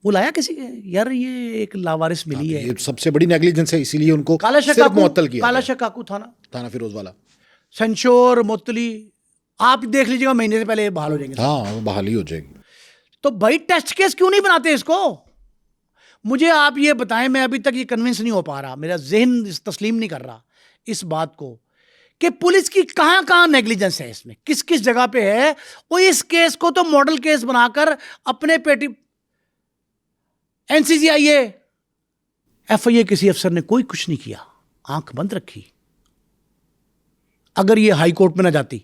وہ لایا کسی کے؟ یار یہ ایک لاوارث ملی ہے، یہ سب سے بڑی نیگلیجنس ہے، اسی لیے ان کو صرف معطل کیا. کالا شاہ کاکو تھانہ فیروز والا، سنشور، معطلی، آپ دیکھ لیجیے گا مہینے سے پہلے بحال ہو جائیں گے. ہاں وہ بحالی ہو جائے گی. تو بھائی ٹیسٹ کیس کیوں نہیں بناتے اس کو؟ مجھے آپ یہ بتائیں، میں ابھی تک یہ کنونس نہیں ہو پا رہا، میرا ذہن تسلیم نہیں کر رہا اس بات کو کہ پولیس کی کہاں کہاں نیگلیجنس ہے، اس میں کس کس جگہ پہ ہے. وہ اس کیس کو تو ماڈل کیس بنا کر اپنے پیٹی این سی سی آئی اے، ایف آئی اے کسی افسر نے کوئی کچھ نہیں کیا، آنکھ بند رکھی. اگر یہ ہائی کورٹ میں نہ جاتی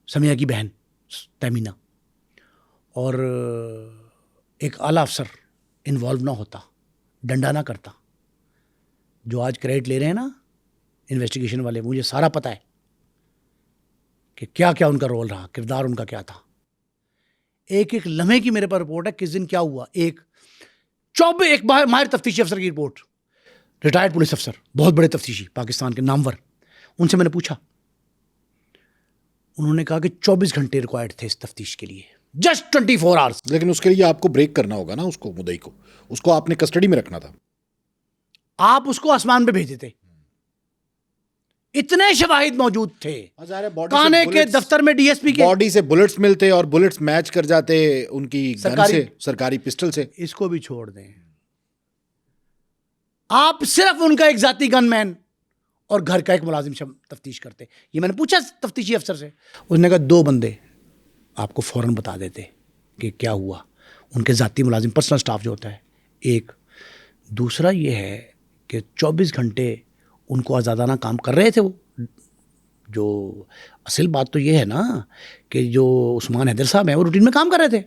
سمیہ کی بہن تیمینہ اور ایک اعلیٰ افسر انوالو نہ ہوتا، ڈنڈا نہ کرتا، جو آج کریڈٹ لے رہے ہیں نا انویسٹیگیشن والے، مجھے سارا پتہ ہے کہ کیا کیا ان کا رول رہا، کردار ان کا کیا تھا. ایک ایک لمحے کی میرے پر رپورٹ ہے، کس دن کیا ہوا. ایک ماہر تفتیشی افسر کی رپورٹ، ریٹائرڈ پولیس افسر، بہت بڑے تفتیشی پاکستان کے نامور، ان سے میں نے پوچھا، انہوں نے کہا کہ 24 گھنٹے ریکوائرڈ تھے اس تفتیش کے لیے، جسٹ 24 آورس. لیکن اس کے لیے آپ کو بریک کرنا ہوگا نا، اس کو مدعی کو، اس کو آپ نے کسٹڈی میں رکھنا تھا. آپ اس کو آسمان پہ بھیجے تھے، اتنے شواہد موجود تھے. باڈی کانے کے دفتر میں ڈی ایس پی کے باڈی سے بلٹس ملتے اور بلٹس میچ کر جاتے ان کی گن سے, سرکاری پسٹل سے. اس کو بھی چھوڑ دیں, آپ صرف ان کا ایک ذاتی گن مین اور گھر کا ایک ملازم تفتیش کرتے. یہ میں نے پوچھا تفتیشی افسر سے, اس نے کہا 2 بندے آپ کو فوراً بتا دیتے کہ کیا ہوا. ان کے ذاتی ملازم, پرسنل سٹاف جو ہوتا ہے ایک. دوسرا یہ ہے کہ 24 گھنٹے ان کو آزادانہ کام کر رہے تھے وہ. جو اصل بات تو یہ ہے نا کہ جو عثمان حیدر صاحب ہیں وہ روٹین میں کام کر رہے تھے.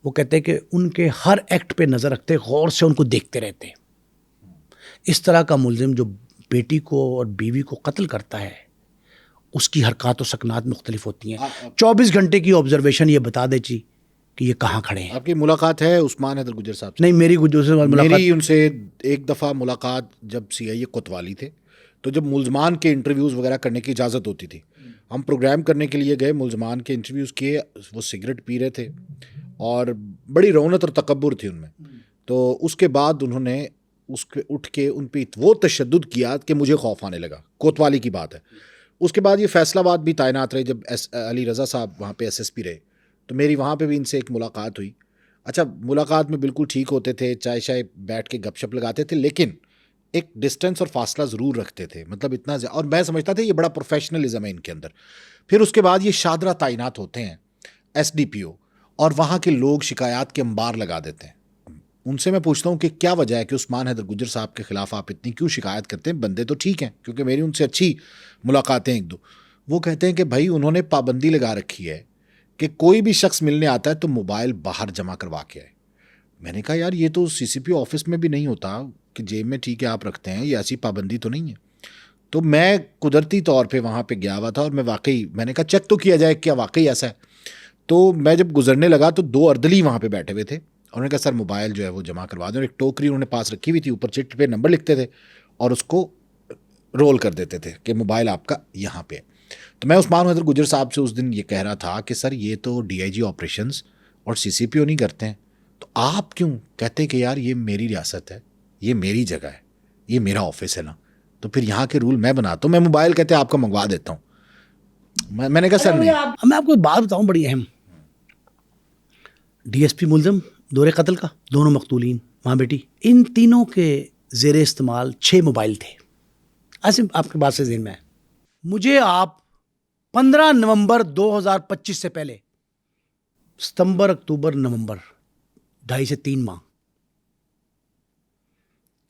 وہ کہتے ہیں کہ ان کے ہر ایکٹ پہ نظر رکھتے, غور سے ان کو دیکھتے رہتے. اس طرح کا ملزم جو بیٹی کو اور بیوی کو قتل کرتا ہے, اس کی حرکات و سکنات مختلف ہوتی ہیں. 24 گھنٹے کی آبزرویشن یہ بتا دے جی کہ یہ کہاں کھڑے ہیں. آپ کی ملاقات ہے عثمان حیدر گجر صاحب سے؟ نہیں, میری میری ان سے ایک دفعہ ملاقات جب CIA کوتوالی تھے, تو جب ملزمان کے انٹرویوز وغیرہ کرنے کی اجازت ہوتی تھی, ہم پروگرام کرنے کے لیے گئے, ملزمان کے انٹرویوز کیے, وہ سگریٹ پی رہے تھے اور بڑی رونت اور تکبر تھی ان میں. تو اس کے بعد انہوں نے اس کے اٹھ کے ان پہ وہ تشدد کیا کہ مجھے خوف آنے لگا. کوتوالی کی بات ہے. اس کے بعد یہ فیصل آباد بھی تعینات رہے, جب علی رضا صاحب وہاں پہ SSP رہے, تو میری وہاں پہ بھی ان سے ایک ملاقات ہوئی. اچھا, ملاقات میں بالکل ٹھیک ہوتے تھے, چائے شائے بیٹھ کے گپ شپ لگاتے تھے, لیکن ایک ڈسٹینس اور فاصلہ ضرور رکھتے تھے. مطلب اتنا اور میں سمجھتا تھا یہ بڑا پروفیشنلزم ہے ان کے اندر. پھر اس کے بعد یہ شاہدرہ تعینات ہوتے ہیں SDPO, اور وہاں کے لوگ شکایات کے انبار لگا دیتے ہیں. ان سے میں پوچھتا ہوں کہ کیا وجہ ہے کہ عثمان حیدر گجر صاحب کے خلاف آپ اتنی کیوں شکایت کرتے ہیں؟ بندے تو ٹھیک ہیں, کیونکہ میری ان سے اچھی ملاقاتیں 1-2. وہ کہتے ہیں کہ بھائی انہوں نے پابندی لگا رکھی ہے کہ کوئی بھی شخص ملنے آتا ہے تو موبائل باہر جمع کروا کے آئے. میں نے کہا یار یہ تو CCP آفس میں بھی نہیں ہوتا کہ جیب میں ٹھیک ہے آپ رکھتے ہیں, یہ ایسی پابندی تو نہیں ہے. تو میں قدرتی طور پہ وہاں پہ گیا ہوا تھا, اور میں نے کہا چیک تو کیا جائے کیا واقعی ایسا ہے. تو میں جب گزرنے لگا تو 2 اردلی وہاں پہ بیٹھے ہوئے تھے, انہوں نے کہا سر موبائل جو ہے وہ جمع کروا دیں. اور ایک ٹوکری انہوں نے پاس رکھی ہوئی تھی, اوپر چٹ پہ نمبر لکھتے تھے اور اس کو رول کر دیتے تھے کہ موبائل آپ کا یہاں پہ ہے. تو میں عثمان حیدر گجر صاحب سے اس دن یہ کہہ رہا تھا کہ سر یہ تو DIG آپریشنز اور CCPO نہیں کرتے ہیں, تو آپ کیوں کہتے کہ یار یہ میری ریاست ہے, یہ میری جگہ ہے, یہ میرا آفس ہے نا, تو پھر یہاں کے رول میں بناتا ہوں, میں موبائل کہتے ہیں آپ کا منگوا دیتا ہوں. میں نے کہا سر نہیں. میں آپ کو بات بتاؤں بڑی اہم. DSP ملزم دور قتل کا, دونوں مقتولین ماں بیٹی, ان تینوں کے زیر استعمال 6 موبائل تھے. ایسے آپ کے بات سے ذہن میں ہے, مجھے آپ 15 نومبر 2025 سے پہلے ستمبر, اکتوبر, نومبر 2.5 سے 3 ماہ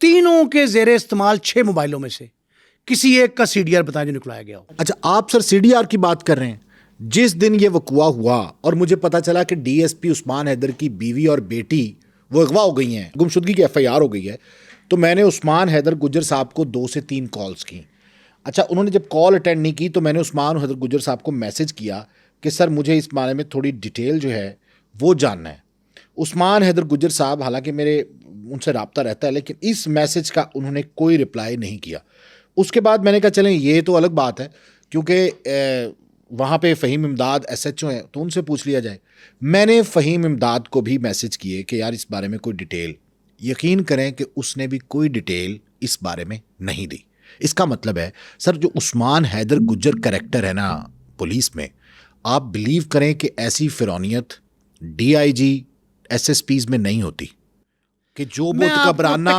تینوں کے زیر استعمال 6 موبائلوں میں سے کسی ایک کا CDR بتائیں جو نکلایا گیا ہو. اچھا آپ سر CDR کی بات کر رہے ہیں. جس دن یہ وقوع ہوا اور مجھے پتا چلا کہ DSP عثمان حیدر کی بیوی اور بیٹی وہ اغوا ہو گئی ہیں, گمشدگی کی FIR ہو گئی ہے, تو میں نے عثمان حیدر گجر صاحب کو 2 سے 3 کالز کی. اچھا انہوں نے جب کال اٹینڈ نہیں کی تو میں نے عثمان حیدر گجر صاحب کو میسج کیا کہ سر مجھے اس بارے میں تھوڑی ڈیٹیل جو ہے وہ جاننا ہے. عثمان حیدر گجر صاحب حالانکہ میرے ان سے رابطہ رہتا ہے, لیکن اس میسج کا انہوں نے کوئی رپلائی نہیں کیا. اس کے بعد میں نے کہا چلیں یہ تو الگ بات ہے, کیونکہ وہاں پہ فہیم امداد SHO ہیں تو ان سے پوچھ لیا جائے. میں نے فہیم امداد کو بھی میسج کیے کہ یار اس بارے میں کوئی ڈیٹیل. یقین کریں کہ اس نے بھی کوئی ڈیٹیل اس بارے میں نہیں دی. اس کا مطلب ہے سر جو عثمان حیدر گجر کریکٹر ہے نا پولیس میں, آپ بلیو کریں کہ ایسی فرونیت DIG SSPs میں نہیں ہوتی کہ جو متکبرانہ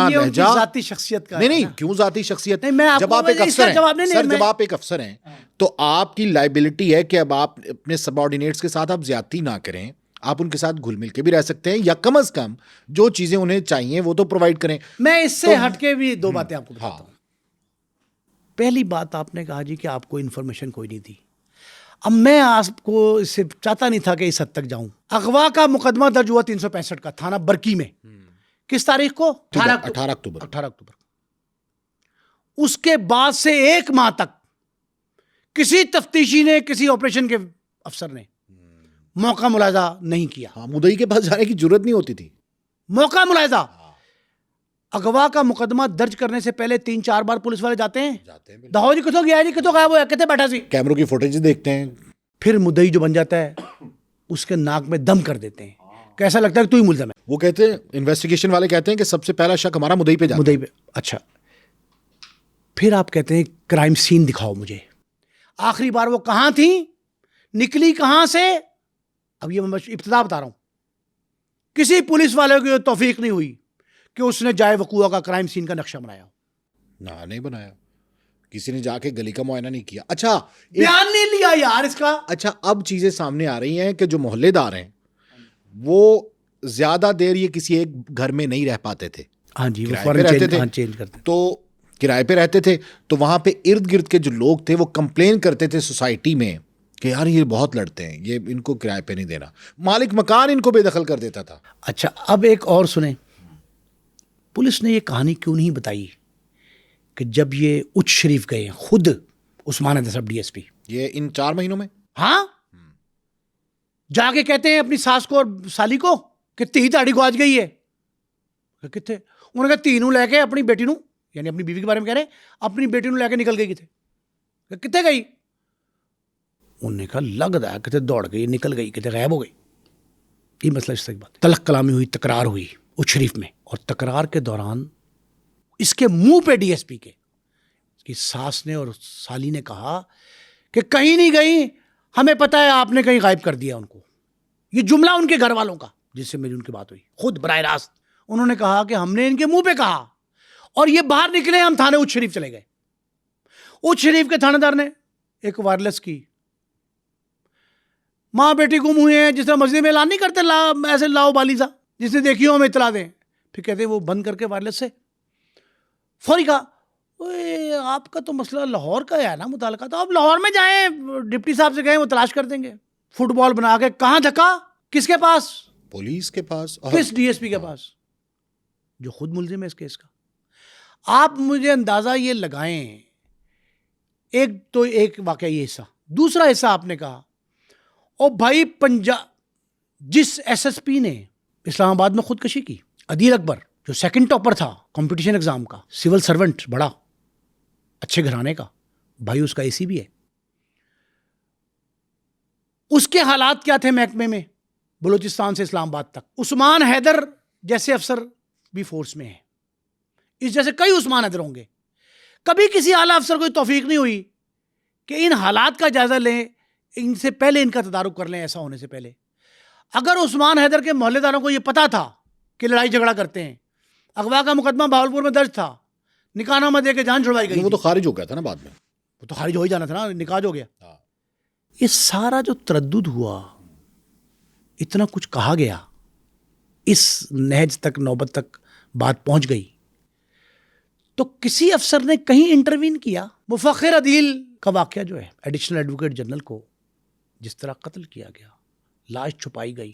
لہجہ. ذاتی شخصیت کا نہیں کیوں ذاتی شخصیت, جب آپ ایک افسر ہیں سر, جب آپ ایک افسر ہیں تو آپ کی لائبلٹی ہے کہ اب آپ اپنے سب آرڈینیٹس کے ساتھ آپ زیادتی نہ کریں, آپ ان کے ساتھ گھل مل کے بھی رہ سکتے ہیں, یا کم از کم جو چیزیں انہیں چاہیے وہ تو پرووائڈ کریں. میں اس سے ہٹ کے بھی 2 باتیں آپ کو بتاتا ہوں. پہلی بات آپ نے کہا جی کہ آپ کو انفارمیشن کوئی نہیں دی. اب میں آپ کو اس سے چاہتا نہیں تھا کہ اس حد تک جاؤں. اغوا کا مقدمہ درج ہوا 365 کا تھانہ برکی میں, کس تاریخ کو؟ 18 اکتوبر. اس کے بعد سے 1 ماہ تک کسی تفتیشی نے, کسی آپریشن کے افسر نے موقع ملاحظہ نہیں کیا. مدعی کے پاس جانے کی ضرورت نہیں ہوتی تھی. موقع ملاحظہ. اغوا کا مقدمہ درج کرنے سے پہلے 3-4 بار پولیس والے جاتے ہیں. دہو جی کتوں گیا جی, کتوں غائب ہوا, کتنے بیٹھا سی, کیمروں کی فوٹیج دیکھتے ہیں. پھر مدعی جو بن جاتا ہے اس کے ناک میں دم کر دیتے ہیں, کیسا لگتا ہے کہ تو ہی ملزم ہے. وہ کہتے ہیں انویسٹیگیشن والے کہتے ہیں کہ سب سے پہلا شک ہمارا مدعی پہ جاتا ہے. مدعی پہ. اچھا پھر آپ کہتے ہیں کرائم سین دکھاؤ مجھے, آخری بار وہ کہاں تھیں, نکلی کہاں سے. اب یہ میں ابتدا بتا رہا ہوں, کسی پولیس والے کو یہ توفیق نہیں ہوئی کہ اس نے جائے وقوع کا کرائم سین کا نقشہ بنایا ہو. نہ نہیں بنایا, کسی نے جا کے گلی کا معائنہ نہیں کیا. اچھا بیان نہیں لیا یار اس کا. اچھا اب چیزیں سامنے آ رہی ہیں کہ جو محلے دار ہیں وہ زیادہ دیر یہ کسی ایک گھر میں نہیں رہ پاتے تھے. ہاں جی, وہ کرائے پہ رہتے تھے, چینج کرتے, تو کرائے پہ رہتے تھے, تو وہاں پہ ارد گرد کے جو لوگ تھے وہ کمپلین کرتے تھے سوسائٹی میں کہ یار یہ بہت لڑتے ہیں, یہ ان کو کرائے پہ نہیں دینا. مالک مکان ان کو بے دخل کر دیتا تھا. اچھا اب ایک اور سنیں, پولیس نے یہ کہانی کیوں نہیں بتائی کہ جب یہ اچ شریف گئے خود عثمان حیدر صاحب ڈی ایس پی, یہ ان 4 مہینوں میں, ہاں, جا کے کہتے ہیں اپنی ساس کو اور سالی کو کہ تی تاڑی کو آج گئی ہے, کتنے, انہوں نے کہا تینوں لے کے اپنی بیٹی نو, یعنی اپنی بیوی کے بارے میں کہہ رہے ہیں, اپنی بیٹی نو لے کے نکل گئی. کتنے گئی, انہوں نے کہا لگتا ہے کتنے دوڑ گئی, نکل گئی, کتنے غائب ہو گئی. یہ مسئلہ اس طرح بات, تلخ کلامی ہوئی, تکرار ہوئی اچ شریف میں, اور تکرار کے دوران اس کے منہ پہ ڈی ایس پی کے اس کی ساس نے اور سالی نے کہا کہ کہیں نہیں گئی, ہمیں پتہ ہے آپ نے کہیں غائب کر دیا ان کو. یہ جملہ ان کے گھر والوں کا جس سے میری ان کی بات ہوئی, خود براہ راست انہوں نے کہا کہ ہم نے ان کے منہ پہ کہا, اور یہ باہر نکلے, ہم تھانے اچ شریف چلے گئے. اچ شریف کے تھانے دار نے ایک وائرلیس کی, ماں بیٹی گم ہوئے ہیں, جس طرح مسجد میں اعلان نہیں کرتے ایسے لاؤ بالی سا, جس نے دیکھی ہو ہمیں اطلاع دیں. پھر کہتے ہیں وہ بند کر کے وائرلیس سے فوری کہا, آپ کا تو مسئلہ لاہور کا ہے نا متعلقہ, تو آپ لاہور میں جائیں, ڈپٹی صاحب سے کہیں وہ تلاش کر دیں گے. فٹ بال بنا کے کہاں دھکا, کس کے پاس, پولیس کے پاس, کس ڈی ایس پی کے پاس, جو خود ملزم ہے اس کیس کا. آپ مجھے اندازہ یہ لگائیں, ایک واقعہ یہ حصہ, دوسرا حصہ آپ نے کہا او بھائی جس ایس ایس پی نے اسلام آباد میں خودکشی کی, عدیل اکبر, جو سیکنڈ ٹاپر تھا کمپٹیشن ایگزام کا, سول سرونٹ, بڑا اچھے گھرانے کا, بھائی اس کا اے سی بھی ہے, اس کے حالات کیا تھے محکمے میں بلوچستان سے اسلام آباد تک. عثمان حیدر جیسے افسر بھی فورس میں ہیں, اس جیسے کئی عثمان حیدر ہوں گے. کبھی کسی اعلیٰ افسر کو توفیق نہیں ہوئی کہ ان حالات کا جائزہ لیں, ان سے پہلے ان کا تدارک کر لیں. ایسا ہونے سے پہلے اگر عثمان حیدر کے محلے داروں کو یہ پتا تھا کہ لڑائی جھگڑا کرتے ہیں, اغوا کا مقدمہ بہاولپور میں درج تھا, نکاح نامہ دے کے جان چھڑوائی گئی, وہ تو خارج ہو گیا تھا نا بعد میں, وہ تو خارج ہو ہی جانا تھا نا, نکاح ہو گیا. یہ سارا جو تردد ہوا, اتنا کچھ کہا گیا, اس نہج تک, نوبت تک بات پہنچ گئی, تو کسی افسر نے کہیں انٹروین کیا. مفخر عدیل کا واقعہ جو ہے, ایڈیشنل ایڈوکیٹ جنرل کو جس طرح قتل کیا گیا, لاش چھپائی گئی,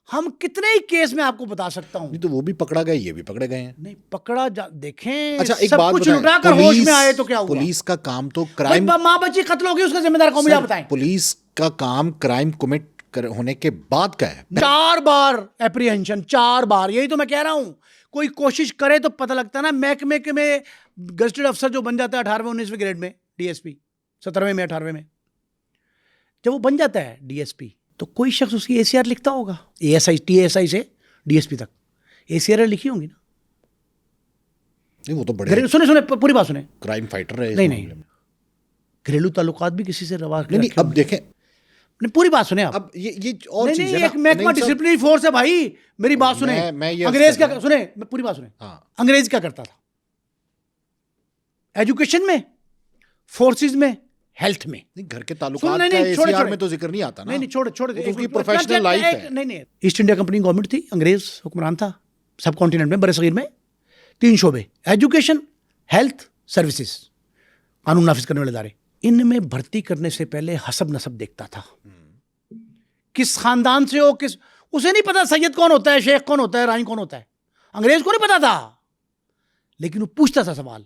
ہم کتنے ہی کیس میں آپ کو بتا سکتا ہوں. تو وہ بھی پکڑا گئے, یہ بھی پکڑے گئے ہیں. نہیں پکڑا دیکھیں, اچھا ایک سب بات کچھ لٹا کر ہوش میں آئے تو کیا ہوا. پولیس کا کام تو کرائم, ماں بچی قتل ہو گئی, اس کا ذمہ دار کون, مجھے بتائیں. پولیس کا کام کرائم کمٹ ہونے کے بعد کا ہے. 4 بار اپریہنشن, 4 بار, یہی تو میں کہہ رہا ہوں. کوئی کوشش کرے تو پتہ لگتا ہے نا. محکمے کے میں گزٹڈ افسر جو بن جاتا ہے 18ویں 19ویں گریڈ میں, ڈی ایس پی 17ویں میں 18ویں میں, جب وہ بن جاتا ہے ڈی ایس پی, تو کوئی شخص اس کی اے سی آر لکھتا ہوگا, اے S I, T S I سے ڈی ایس پی تک اے سی آر لکھی ہوں گی نا. وہ تو بڑے سنیں پوری بات سنیں, کرائم فائٹر رہے. نہیں, گھریلو تعلقات بھی کسی سے روا نہیں. اب دیکھیں, پوری بات سنیں آپ. اب یہ اور چیز ہے, ایک محکمہ ڈسپلنری فورس ہے بھائی, میری بات سنیں. انگریز کیا سنیں, پوری بات سنیں. انگریز کیا کرتا تھا ایجوکیشن میں, فورسز میں, ہیلتھ میں. گھر کے تعلقات کا اے سی آر میں تو ذکر نہیں آتا نا. نہیں چھوڑ اس کی پروفیشنل لائف ہے. نہیں, ایسٹ انڈیا کمپنی گورنمنٹ تھی, انگریز حکمران تھا سب کانٹیننٹ میں, برصغیر میں 3 شعبے, ایجوکیشن, ہیلتھ, سروسز, قانون نافذ کرنے والے ادارے. ان میں بھرتی کرنے سے پہلے حسب نسب دیکھتا تھا, کس خاندان سے ہو, اسے نہیں پتا سید کون ہوتا ہے, شیخ کون ہوتا ہے, رائن کون ہوتا ہے. انگریز کو نہیں پتا تھا, لیکن وہ پوچھتا تھا سوال,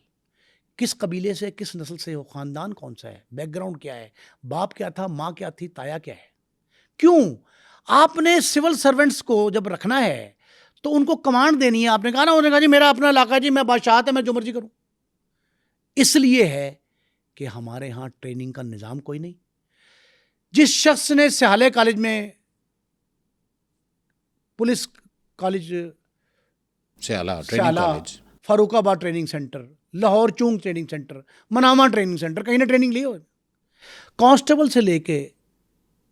کس قبیلے سے, کس نسل سے ہو, خاندان کون سا ہے, بیک گراؤنڈ کیا ہے, باپ کیا تھا, ماں کیا تھی, تایا کیا ہے. کیوں آپ نے سول سرونٹس کو جب رکھنا ہے تو ان کو کمانڈ دینی ہے. آپ نے کہا نا, انہوں نے کہا جی میرا اپنا علاقہ, جی میں بادشاہت ہے, میں جو مرضی کروں. اس لیے ہے کہ ہمارے ہاں ٹریننگ کا نظام کوئی نہیں. جس شخص نے سہالے کالج میں, police college Sihala, Farooqabad training centre, Lahore Chung training centre, مناما ٹریننگ سینٹر, کہیں نہ ٹریننگ لی ہو. کانسٹیبل سے لے کے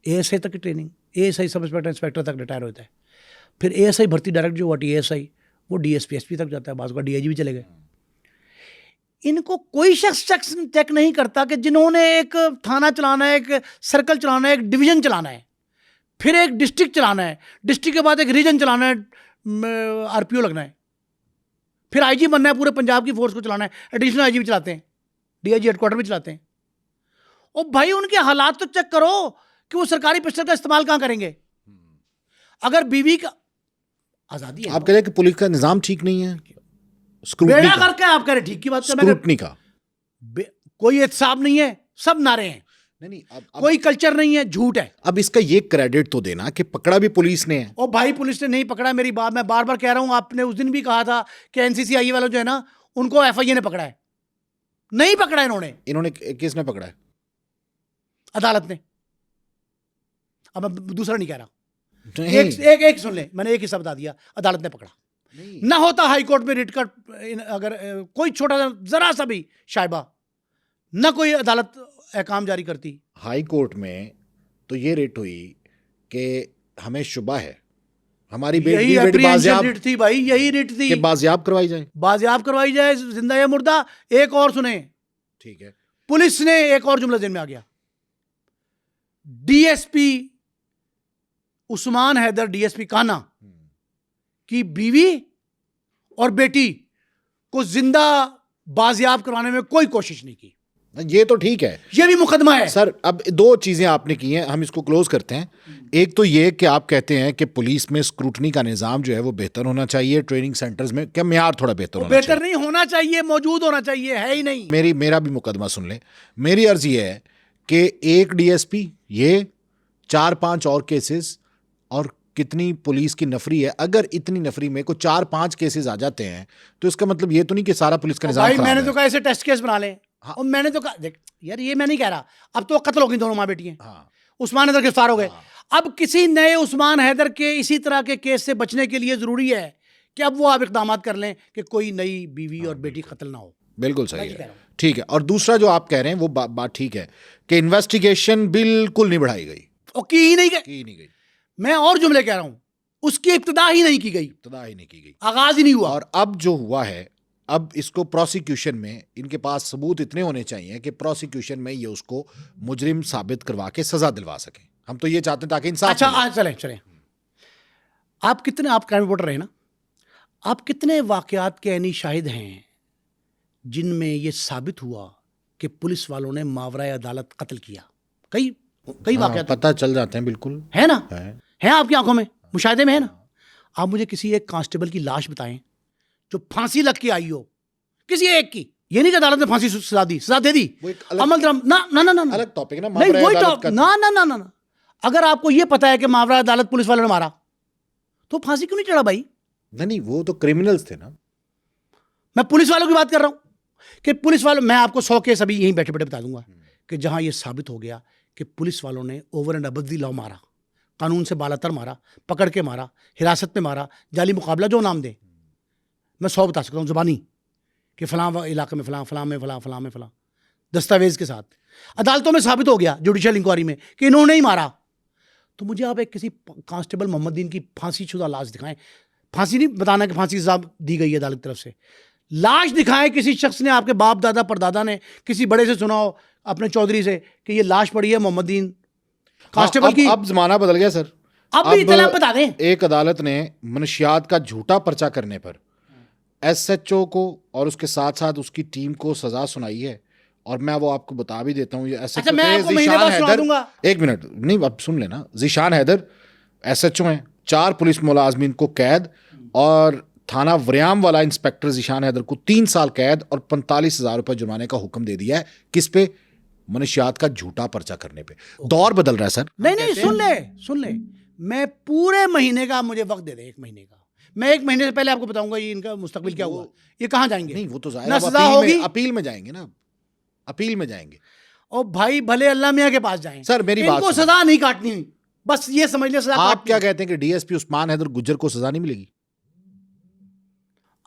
اے ایس آئی تک کی ٹریننگ, اے ایس آئی سب انسپیکٹر, انسپیکٹر تک ریٹائر ہوتا ہے. پھر اے ایس آئی بھرتی ڈائریکٹ جو ہوا ٹی اے ایس آئی, وہ D S P S P تک جاتا ہے, بعض کا ڈی آئی جی بھی چلے گئے. ان کو کوئی شخص چیک نہیں کرتا کہ جنہوں نے ایک تھانہ چلانا ہے, ایک سرکل چلانا ہے, ایک ڈویژن چلانا ہے, پھر ایک ڈسٹرکٹ چلانا ہے, ڈسٹرکٹ کے بعد ایک ریجن چلانا ہے, آر پی او لگنا ہے, پھر آئی جی بننا ہے, پورے پنجاب کی فورس کو چلانا ہے, ایڈیشنل آئی جی بھی چلاتے ہیں, D I G head quarter بھی چلاتے ہیں. اور بھائی ان کے حالات تو چیک کرو کہ وہ سرکاری پسٹل کا استعمال کہاں کریں گے. اگر بیوی کا آزادی ہے, آپ کہہ رہے ہیں کہ پولیس کا نظام ٹھیک نہیں ہے, بیڑا کر کے آپ کہہ رہے ٹھیک کی بات کر اسکروٹنی کا کوئی احتساب نہیں ہے, سب نعرے ہیں, نہیں, کوئی کلچر نہیں ہے, جھوٹ ہے. اب اس کا یہ کریڈٹ تو دینا کہ پکڑا بھی پولیس نے ہے. اور بھائی پولیس نے نہیں پکڑا, میری بات میں بار بار کہہ رہا ہوں, آپ نے اس دن بھی کہا تھا کہ این سی سی آئی والوں جو ہے نا, ان کو ایف آئی اے نے پکڑا ہے. نہیں پکڑا انہوں نے کس نے پکڑا ہے؟ عدالت نے. اب میں دوسرا نہیں کہہ رہا, ایک سن لیں, میں نے ایک حصہ بتا دیا, عدالت نے پکڑا. نہ ہوتا ہائی کورٹ میں ریٹ کا اگر کوئی چھوٹا سا ذرا سا بھی شائبہ, نہ کوئی عدالت احکام جاری کرتی. ہائی کورٹ میں تو یہ ریٹ ہوئی کہ ہمیں شبہ ہے, ہماری یہی اپریہنشن ریٹ تھی بھائی, یہی ریٹ تھی کہ بازیاب کروائی جائے, بازیاب کروائی جائے, زندہ یا مردہ. ایک اور سنیں, ٹھیک ہے, پولیس نے ایک اور جملہ ذہن میں آ گیا, ڈی ایس پی عثمان حیدر, ڈی ایس پی کانا کی بیوی اور بیٹی کو زندہ بازیاب کروانے میں کوئی کوشش نہیں کی. یہ تو ٹھیک ہے, یہ بھی مقدمہ ہے سر. اب دو چیزیں آپ نے کی ہیں, ہم اس کو کلوز کرتے ہیں. ایک تو یہ کہ آپ کہتے ہیں کہ پولیس میں اسکروٹنی کا نظام جو ہے وہ بہتر ہونا چاہیے, ٹریننگ سینٹرز میں کیا معیار تھوڑا بہتر ہونا چاہیے. بہتر نہیں ہونا چاہیے, موجود ہونا چاہیے, ہے ہی نہیں. میرا بھی مقدمہ سن لیں. میری عرض یہ ہے کہ ایک ڈی ایس پی, یہ 4-5 اور کیسز, اور کتنی پولیس کی نفری ہے. اگر اتنی نفری میں کوئی 4-5 کیسز آ جاتے ہیں تو اس کا مطلب یہ تو نہیں کہ سارا پولیس کا نظام خراب ہے. میں نے تو کہا ایسے ٹیسٹ کیس بنا لیں. اور میں نے تو کہا دیکھ یار, یہ میں نہیں کہہ رہا, اب تو قتل ہو گئی دونوں ماں بیٹی ہیں, عثمان حیدر گرفتار ہو گئے. اب کسی نئے عثمان حیدر کے اسی طرح کے کیس سے بچنے کے لیے ضروری ہے کہ اب وہ آپ اقدامات کر لیں کہ کوئی نئی بیوی اور بیٹی قتل نہ ہو. بالکل صحیح ہے, ٹھیک ہے. اور دوسرا جو آپ کہہ رہے ہیں وہ بات ٹھیک ہے کہ انویسٹیگیشن بالکل نہیں بڑھائی گئی, اور کی ہی نہیں گئی. میں اور جملے کہہ رہا ہوں, اس کی ابتدا ہی نہیں کی گئی, آغاز ہی نہیں ہوا. اور اب جو ہوا ہے, اب اس کو پروسیکیوشن میں ان کے پاس ثبوت اتنے ہونے چاہیے کہ پروسیکیوشن میں یہ اس کو مجرم ثابت کروا کے سزا دلوا سکیں. ہم تو یہ چاہتے ہیں تاکہ انصاف. اچھا چلیں, آپ کتنے, آپ کرائم رپورٹر رہے نا, آپ کتنے واقعات کے عینی شاہد ہیں جن میں یہ ثابت ہوا کہ پولیس والوں نے ماورائے عدالت قتل کیا؟ کئی واقعات پتہ چل جاتے ہیں, بالکل ہے نا, ہیں آپ کی آنکھوں میں, مشاہدے میں ہے نا. آپ مجھے کسی ایک کانسٹیبل کی لاش بتائیں جو پھانسی لگ کے آئی ہو, کسی ایک کی. یہ نہیں کہ عدالت نے پھانسی سزا دے دی, عمل درام نہ الگ ٹاپک نا. اگر آپ کو یہ پتا ہے کہ ماورائے عدالت پولیس والوں نے مارا تو پھانسی کیوں نہیں چڑھا بھائی؟ نہیں, وہ تو کرمنلز تھے نا. میں پولیس والوں کی بات کر رہا ہوں کہ پولیس والوں, میں آپ کو 100 کیس ابھی یہیں بیٹھے بتا دوں گا کہ جہاں یہ ثابت ہو گیا کہ پولیس والوں نے اوور اینڈ ابو دی لا مارا, قانون سے بالاتر مارا, پکڑ کے مارا, حراست میں مارا, جعلی مقابلہ, جو نام دے. میں 100 بتا سکتا ہوں زبانی کہ فلاں علاقے میں فلاں, فلاں میں فلاں, فلاں میں فلاں, دستاویز کے ساتھ. عدالتوں میں ثابت ہو گیا جوڈیشل انکوائری میں کہ انہوں نے ہی مارا. تو مجھے آپ ایک کسی کانسٹیبل محمد دین کی پھانسی شدہ لاش دکھائیں. پھانسی نہیں بتانا کہ پھانسی سزا دی گئی ہے عدالت کی طرف سے, لاش دکھائیں کسی شخص نے, آپ کے باپ دادا پردادا نے کسی بڑے سے سنا ہو, اپنے چودھری سے, کہ یہ لاش پڑی ہے محمد دین کانسٹیبل کی. اب زمانہ بدل گیا سر. اب بھی اطلاع بتا دیں. ایک عدالت نے منشیات کا جھوٹا پرچہ کرنے پر ایس ایچ او کو اور اس کے ساتھ ساتھ اس کی ٹیم کو سزا سنائی ہے. اور میں وہ آپ کو بتا بھی دیتا ہوں, یہ ایس ایچ او, ایک منٹ نہیں, اب سن لینا. Zeeshan Haider S H O ہیں, 4 پولیس ملازمین کو قید, اور تھانہ وریام والا انسپیکٹر ذیشان حیدر کو 3 سال قید اور 45,000 روپے جرمانے کا حکم دے دیا ہے. کس پہ؟ منشیات کا جھوٹا پرچہ کرنے پہ. دور بدل رہا ہے سر. نہیں, سن لے, میں پورے مہینے کا مجھے وقت دے دیں, 1 مہینے کا. میں 1 مہینے سے پہلے آپ کو بتاؤں گا یہ ان کا مستقبل کیا ہوا, یہ کہاں جائیں گے. نہیں, وہ تو نہ سزا ہوگی, اپیل میں جائیں گے نا, اپیل میں جائیں گے. اور بھائی بھلے اللہ میاں کے پاس جائیں سر, میری بات, ان کو سزا نہیں کاٹنی, بس یہ سمجھ لیں سزا. آپ کیا کہتے ہیں کہ ڈی ایس پی عثمان حیدر گجر کو سزا نہیں ملے گی؟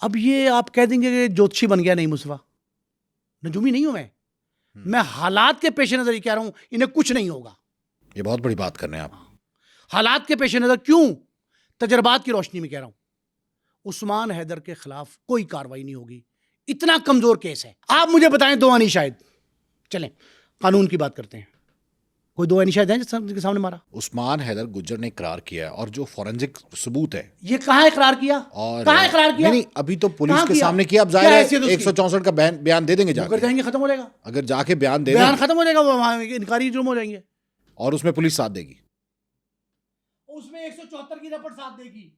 اب یہ آپ کہہ دیں گے کہ جوتشی بن گیا نہیں مصطفیٰ, نجومی نہیں ہوں میں حالات کے پیش نظر یہ کہہ رہا ہوں انہیں کچھ نہیں ہوگا. یہ بہت بڑی بات کر رہے ہیں آپ. حالات کے پیش نظر کیوں؟ تجربات کی روشنی میں کہہ رہا ہوں. عثمان حیدر کے خلاف کوئی کاروائی نہیں ہوگی, اتنا کمزور کیس ہے. آپ مجھے بتائیں دو آنی شاہد, چلیں قانون کی بات کرتے ہیں, کوئی دو آنی شاہد ہیں جس کے سامنے مارا؟ عثمان حیدر گجر نے اقرار کیا ہے, اور جو فورنزک ثبوت ہے یہ کہاں اقرار کیا؟ اور کہاں اقرار کیا؟ نہیں ابھی تو پولیس کہاں کے کیا؟ سامنے کیا, اب ظاہر کیا ہے حیثیت اس کی؟ 164 کا بیان دے دیں گے, جا کر کے جائیں گے, ختم ہو جائے گا, اگر جا کے بیان دے دیں بیان ختم ہو جائے گا, وہ وہاں انکاری جرم ہو جائیں گے, اور اس میں پولیس ساتھ دے گی, اس میں 174 کی رپٹ ساتھ دے گی.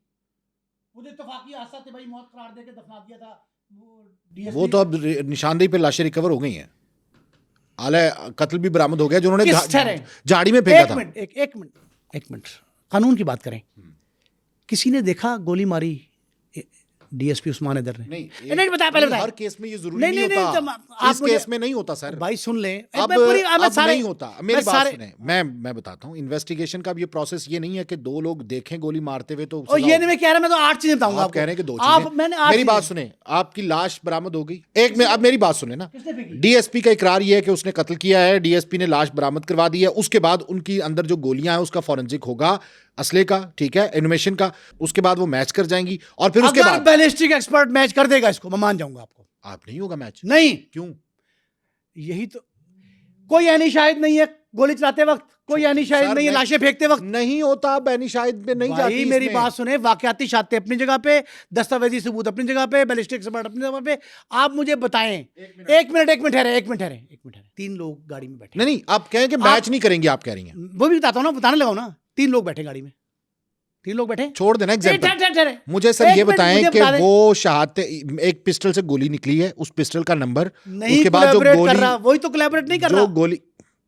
وہ جو اتفاقی حادثہ تھے بھائی, موت قرار دے کے دفنا دیا تھا, وہ تو اب نشاندہی پہ لاشیں ریکور ہو گئی ہیں, آلہ قتل بھی برآمد ہو گیا جنہوں نے جھاڑی میں پھینکا تھا. ایک منٹ قانون کی بات کریں. کسی نے دیکھا گولی ماری ڈی ایس پی عثمان حیدر نے؟ نہیں بتایا, پہلے بتایا. ہر کیس میں یہ ضروری نہیں ہوتا, اس کیس میں نہیں ہوتا سر. بھائی سن لیں, اب نہیں ہوتا. میری بات سنیں, میں بتاتا ہوں, انویسٹیگیشن کا یہ پروسیس یہ نہیں ہے کہ دو لوگ دیکھیں گولی مارتے ہوئے تو یہ نہیں میں کہہ رہا, میں تو 8 چیزیں بتاؤں گا. آپ کہہ رہے ہیں کہ 2 چیزیں. میری بات سنیں, آپ کی لاش برآمد ہو گئی, ایک میں اب میری بات سنیں نا, ڈی ایس پی کا اقرار یہ ہے کہ اس نے قتل کیا ہے, ڈی ایس پی نے لاش برآمد کروا دی ہے, اس کے بعد ان کی اندر جو گولیاں ہیں اس کا فورنزک ہوگا, اسلحے کا, ٹھیک ہے, انویمیشن کا, اس کے بعد وہ میچ کر جائیں گی, اور پھر اس کے بعد بیلسٹک ایکسپرٹ میچ کر دے گا اس کو, میں مان جاؤں گا. آپ کو آپ نہیں ہوگا میچ, نہیں کیوں؟ یہی تو کوئی عینی شاہد نہیں ہے گولی چلاتے وقت, کوئی عینی شاہد نہیں ہے لاشیں پھینکتے وقت. نہیں ہوتا, عینی شاہد پہ نہیں جاتی. میری بات سنیں, واقعاتی شاہدیں اپنی جگہ پہ, دستاویزی ثبوت اپنی جگہ پہ, بیلسٹک ایکسپرٹ اپنی جگہ پہ. آپ مجھے بتائیں, ایک منٹ ٹھہرے, 3 لوگ گاڑی میں بیٹھے. نہیں آپ کہیں کہ میچ نہیں کریں گے, آپ کہہ رہی ہیں. وہ بھی بتاتا ہوں نا, بتانے لگاؤں نا. 3 لوگ بیٹھے گاڑی میں, 3 لوگ بیٹھے, چھوڑ دینا ایگزامپل. مجھے سر یہ بتائیں کہ وہ شہادت, ایک پسٹل سے گولی نکلی ہے, اس پسٹل کا نمبر, اس کے بعد جو گولی, وہی تو کولیبریٹ نہیں کر رہا, جو گولی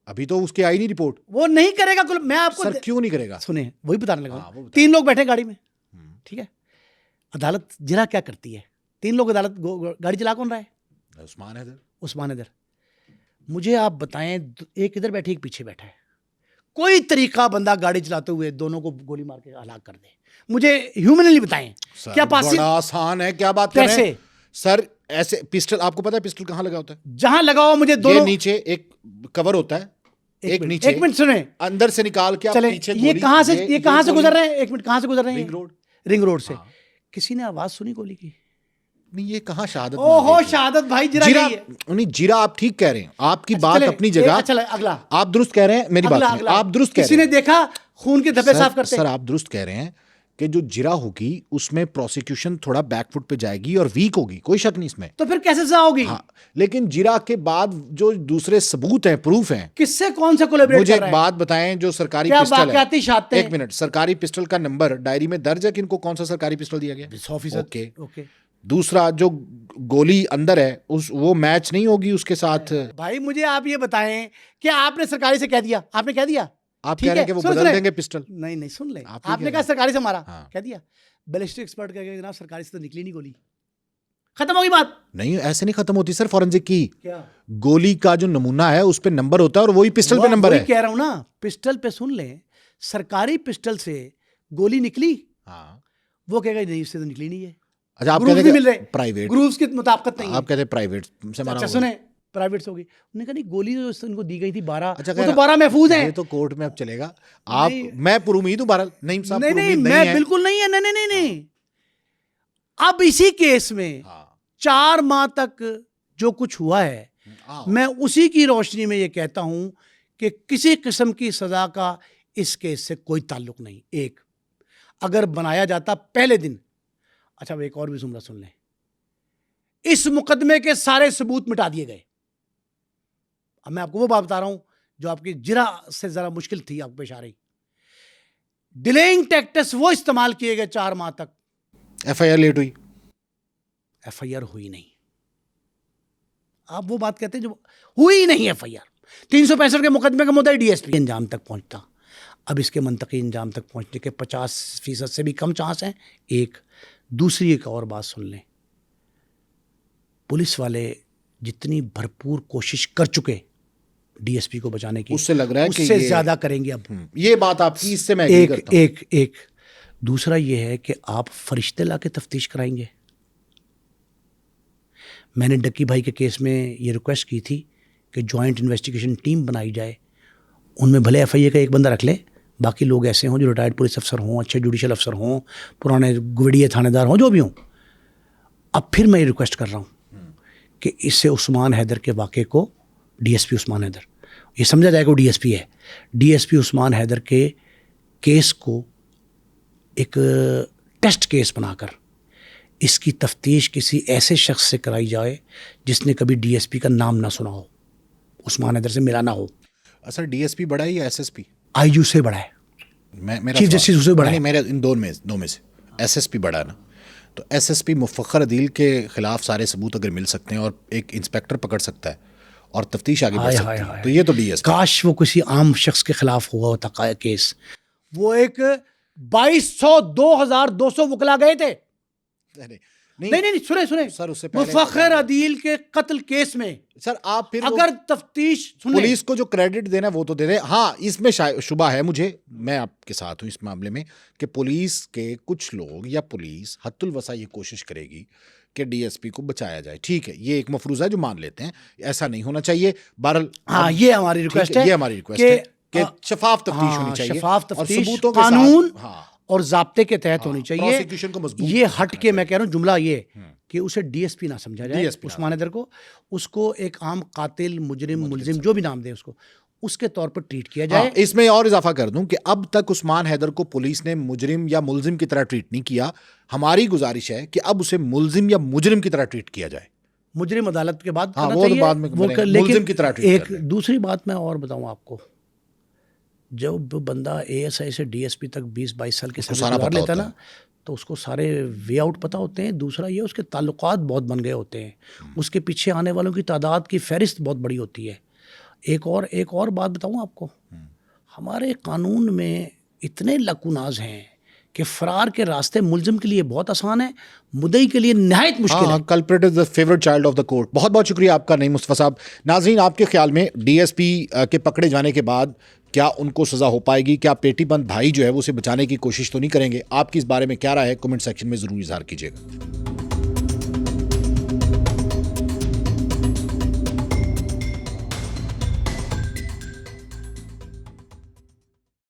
ابھی تو اس کی آئی نہیں رپورٹ, وہ نہیں کرے گا. میں آپ کو سر کیوں نہیں کرے گا, سنیں, وہی بتانے لگا. 3 لوگ بیٹھے گاڑی میں, ٹھیک ہے. عدالت جرا کیا کرتی ہے؟ 3 لوگ, عدالت گاڑی چلا کون رہا ہے؟ عثمان حیدر. مجھے آپ بتائیں, ایک ادھر بیٹھے, ایک پیچھے بیٹھا ہے, کوئی طریقہ بندہ گاڑی چلاتے ہوئے دونوں کو گولی مار کے ہلاک کر دے؟ مجھے ہیومنلی بتائیں. کیا بڑا آسان ہے, کیا بات کر رہے ہیں سر؟ ایسے پسٹل, آپ کو پتا ہے پسٹل کہاں لگا ہوتا ہے؟ جہاں لگا ہو. مجھے دونوں نیچے ایک کور ہوتا ہے, ایک نیچے, ایک منٹ سنیں, اندر سے نکال کے پیچھے. یہ کہاں سے گزر رہے ہیں؟ ایک منٹ, کہاں سے گزر رہے ہیں؟ رنگ روڈ سے. کسی نے آواز سنی گولی کی؟ نہیں, یہ کہاں شہادت؟ اوہو شہادت بھائی, جرا نہیں, جیرا آپ ٹھیک کہہ رہے ہیں, آپ کی بات اپنی جگہ. اگلا آپ درست کہہ رہے ہیں, میری بات سنیں, آپ درست کہہ رہے ہیں. کسی نے دیکھا خون کے دھبے صاف کرتے؟ سر آپ درست کہہ رہے ہیں کہ جو جرا ہوگی اس میں پروسیکیوشن تھوڑا بیک فٹ پہ جائے گی اور ویک ہوگی, کوئی شک نہیں اس میں. تو پھر کیسے سزا ہوگی؟ لیکن جرا کے بعد جو دوسرے ثبوت ہیں, پروف ہیں, کس سے کون سے کولیبریٹ مجھے کر رہا ہے؟ ایک بات بتائیں, جو سرکاری پسٹل ہے, ایک منٹ, سرکاری پسٹل کا نمبر ڈائری میں درج ہے کہ ان کو کون سا سرکاری پسٹل دیا گیا؟ 100%. اوکے. دوسرا جو گولی اندر ہے وہ میچ نہیں ہوگی اس کے ساتھ. بھائی مجھے آپ یہ بتائیں کہ آپ نے سرکاری سے کہہ دیا, آپ نے کہہ دیا, آپ کہہ رہے ہیں کہ وہ بدل دیں گے پسٹل؟ نہیں سن لیں, آپ نے کہا سرکاری سے مارا, کہہ دیا. بیلسٹک ایکسپرٹ کہہ گیا جناب سرکاری سے تو نکلی نہیں گولی, ختم ہوگی بات. نہیں, ایسے نہیں ختم ہوتی سر. فورنزک کی گولی کا جو نمونہ ہے اس پہ نمبر ہوتا ہے, اور وہی پسٹل پہ نمبر ہے. کہہ رہا ہوں نا, پسٹل پہ سن لیں, سرکاری پسٹل سے گولی نکلی, وہ کہے گا نہیں اس سے تو نکلی نہیں ہے. اچھا, آپ کہتے ہیں پرائیویٹ گروپس کی مطابقت نہیں ہے, آپ کہتے ہیں پرائیویٹ سے مارا. اچھا سنیں, پرائیویٹ سے ہوگی. انہوں نے کہا نہیں, گولی جو ان کو دی گئی تھی 12, وہ تو 12 محفوظ ہیں. یہ تو کورٹ میں اب چلے گا. آپ, میں پر امید ہوں بہرحال. نہیں صاحب, نہیں, میں بالکل نہیں ہے. نہیں. اب اسی کیس میں 4 ماہ تک جو کچھ ہوا ہے, میں اسی کی روشنی میں یہ کہتا ہوں کہ کسی قسم کی سزا کا اس کیس سے کوئی تعلق نہیں. ایک, اگر بنایا جاتا پہلے دن. اچھا, ایک اور بھی جملہ سن لیں, اس مقدمے کے سارے ثبوت مٹا دیے گئے. اب میں آپ کو وہ بات بتا رہا ہوں جو آپ کی جرا سے ذرا مشکل تھی, آپ کو پیش آ رہی. ڈیلیئنگ ٹیکٹس وہ استعمال کیے گئے 4 ماہ تک. ایف آئی آر لیٹ ہوئی, ایف آئی آر ہوئی نہیں. آپ وہ بات کہتے ہیں جو ہوئی نہیں. ایف آئی آر 365 کے مقدمے کا مدعی ڈی ایس پی انجام تک پہنچتا. اب اس کے منطقی انجام تک پہنچنے کے 50% سے بھی کم چانس ہیں. ایک دوسری ایک اور بات سن لیں, پولیس والے جتنی بھرپور کوشش کر چکے ڈی ایس پی کو بچانے کی, اس سے لگ رہا ہے اس سے زیادہ کریں گے. اب یہ بات آپ کی, اس سے میں ایگری کرتا ہوں. ایک دوسرا یہ ہے کہ آپ فرشتے لا کے تفتیش کرائیں گے. میں نے ڈکی بھائی کے کیس میں یہ ریکویسٹ کی تھی کہ جوائنٹ انویسٹیگیشن ٹیم بنائی جائے, ان میں بھلے ایف آئی اے کا ایک بندہ رکھ لے, باقی لوگ ایسے ہوں جو ریٹائرڈ پولیس افسر ہوں, اچھے جوڈیشل افسر ہوں, پرانے گویڈیے تھانے دار ہوں, جو بھی ہوں. اب پھر میں یہ ریکویسٹ کر رہا ہوں کہ اس سے عثمان حیدر کے واقعے کو, ڈی ایس پی عثمان حیدر, یہ سمجھا جائے کہ وہ ڈی ایس پی ہے, ڈی ایس پی عثمان حیدر کے کیس کو ایک ٹیسٹ کیس بنا کر اس کی تفتیش کسی ایسے شخص سے کرائی جائے جس نے کبھی ڈی ایس پی کا نام نہ سنا ہو, عثمان حیدر سے ملا نہ ہو. اصل ڈی ایس پی بڑا ہے یا S S P? I you سے بڑا ہے, چیف جسٹس اسے بڑا ہے. میرے ان دو میں سے ایس ایس پی بڑا ہے نا, تو ایس ایس پی مفخر عدیل کے خلاف سارے ثبوت اگر مل سکتے ہیں اور ایک انسپیکٹر پکڑ سکتا ہے اور تفتیش آگے بڑھ سکتی ہے, تو یہ تو ڈی ایس پی. کاش وہ کسی عام شخص کے خلاف ہوا ہوتا کیس. وہ ایک 2200 2200 وکلا گئے تھے. نہیں سنیں سر, اس سے پہلے مفخر عدیل کے قتل کیس میں سر آپ پھر اگر تفتیش پولیس کو جو کریڈٹ دینا وہ تو دے دیں. ہاں اس میں شبہ ہے مجھے, میں آپ کے ساتھ ہوں اس معاملے میں, کہ پولیس کے کچھ لوگ یا پولیس حد الوسع یہ کوشش کرے گی کہ ڈی ایس پی کو بچایا جائے. ٹھیک ہے, یہ ایک مفروضہ ہے جو مان لیتے ہیں, ایسا نہیں ہونا چاہیے. بہرحال ہاں یہ ہماری ریکویسٹ ہے, یہ ہماری ریکویسٹ ہے کہ شفاف تفتیش ہونی چاہیے, شفاف تفتیش ثبوتوں کے قانون ساتھ اور ضابطے کے تحت ہونی چاہیے. پروسیکیوشن کو مضبوط یہ ہٹ کے میں کہہ رہا ہوں جملہ یہ کہ اسے ڈی ایس پی نہ سمجھا جائے, عثمان حیدر کو, اس کو ایک عام قاتل, مجرم, ملزم جو بھی نام دے اس کے طور پر ٹریٹ کیا جائے. اس میں اور اضافہ کر دوں کہ اب تک عثمان حیدر کو پولیس نے مجرم یا ملزم کی طرح ٹریٹ نہیں کیا. ہماری گزارش ہے کہ اب اسے ملزم یا مجرم کی طرح ٹریٹ کیا جائے. مجرم عدالت کے بعد کرنا چاہیے, ملزم کی طرح ٹریٹ. ایک دوسری بات میں اور بتاؤں آپ کو, جب بندہ اے ایس آئی سے ڈی ایس پی تک 20-22 سال کے ساتھ گزار لیتا ہے نا, تو اس کو سارے وے آؤٹ پتہ ہوتے ہیں. دوسرا یہ اس کے تعلقات بہت بن گئے ہوتے ہیں, اس کے پیچھے آنے والوں کی تعداد کی فہرست بہت بڑی ہوتی ہے. ایک اور بات بتاؤں آپ کو, ہمارے قانون میں اتنے لکوناز ہیں کہ فرار کے راستے ملزم کے لیے بہت آسان ہے, مدعی کے لیے نہایت مشکل ہے. Culprit is the favourite child of the court. بہت بہت شکریہ آپ کا نعیم مصطفیٰ صاحب. ناظرین, آپ کے خیال میں ڈی ایس پی کے پکڑے جانے کے بعد کیا ان کو سزا ہو پائے گی؟ کیا پیٹی بند بھائی جو ہے وہ اسے بچانے کی کوشش تو نہیں کریں گے؟ آپ کی اس بارے میں کیا رائے ہے؟ کمنٹ سیکشن میں ضرور اظہار کیجیے گا.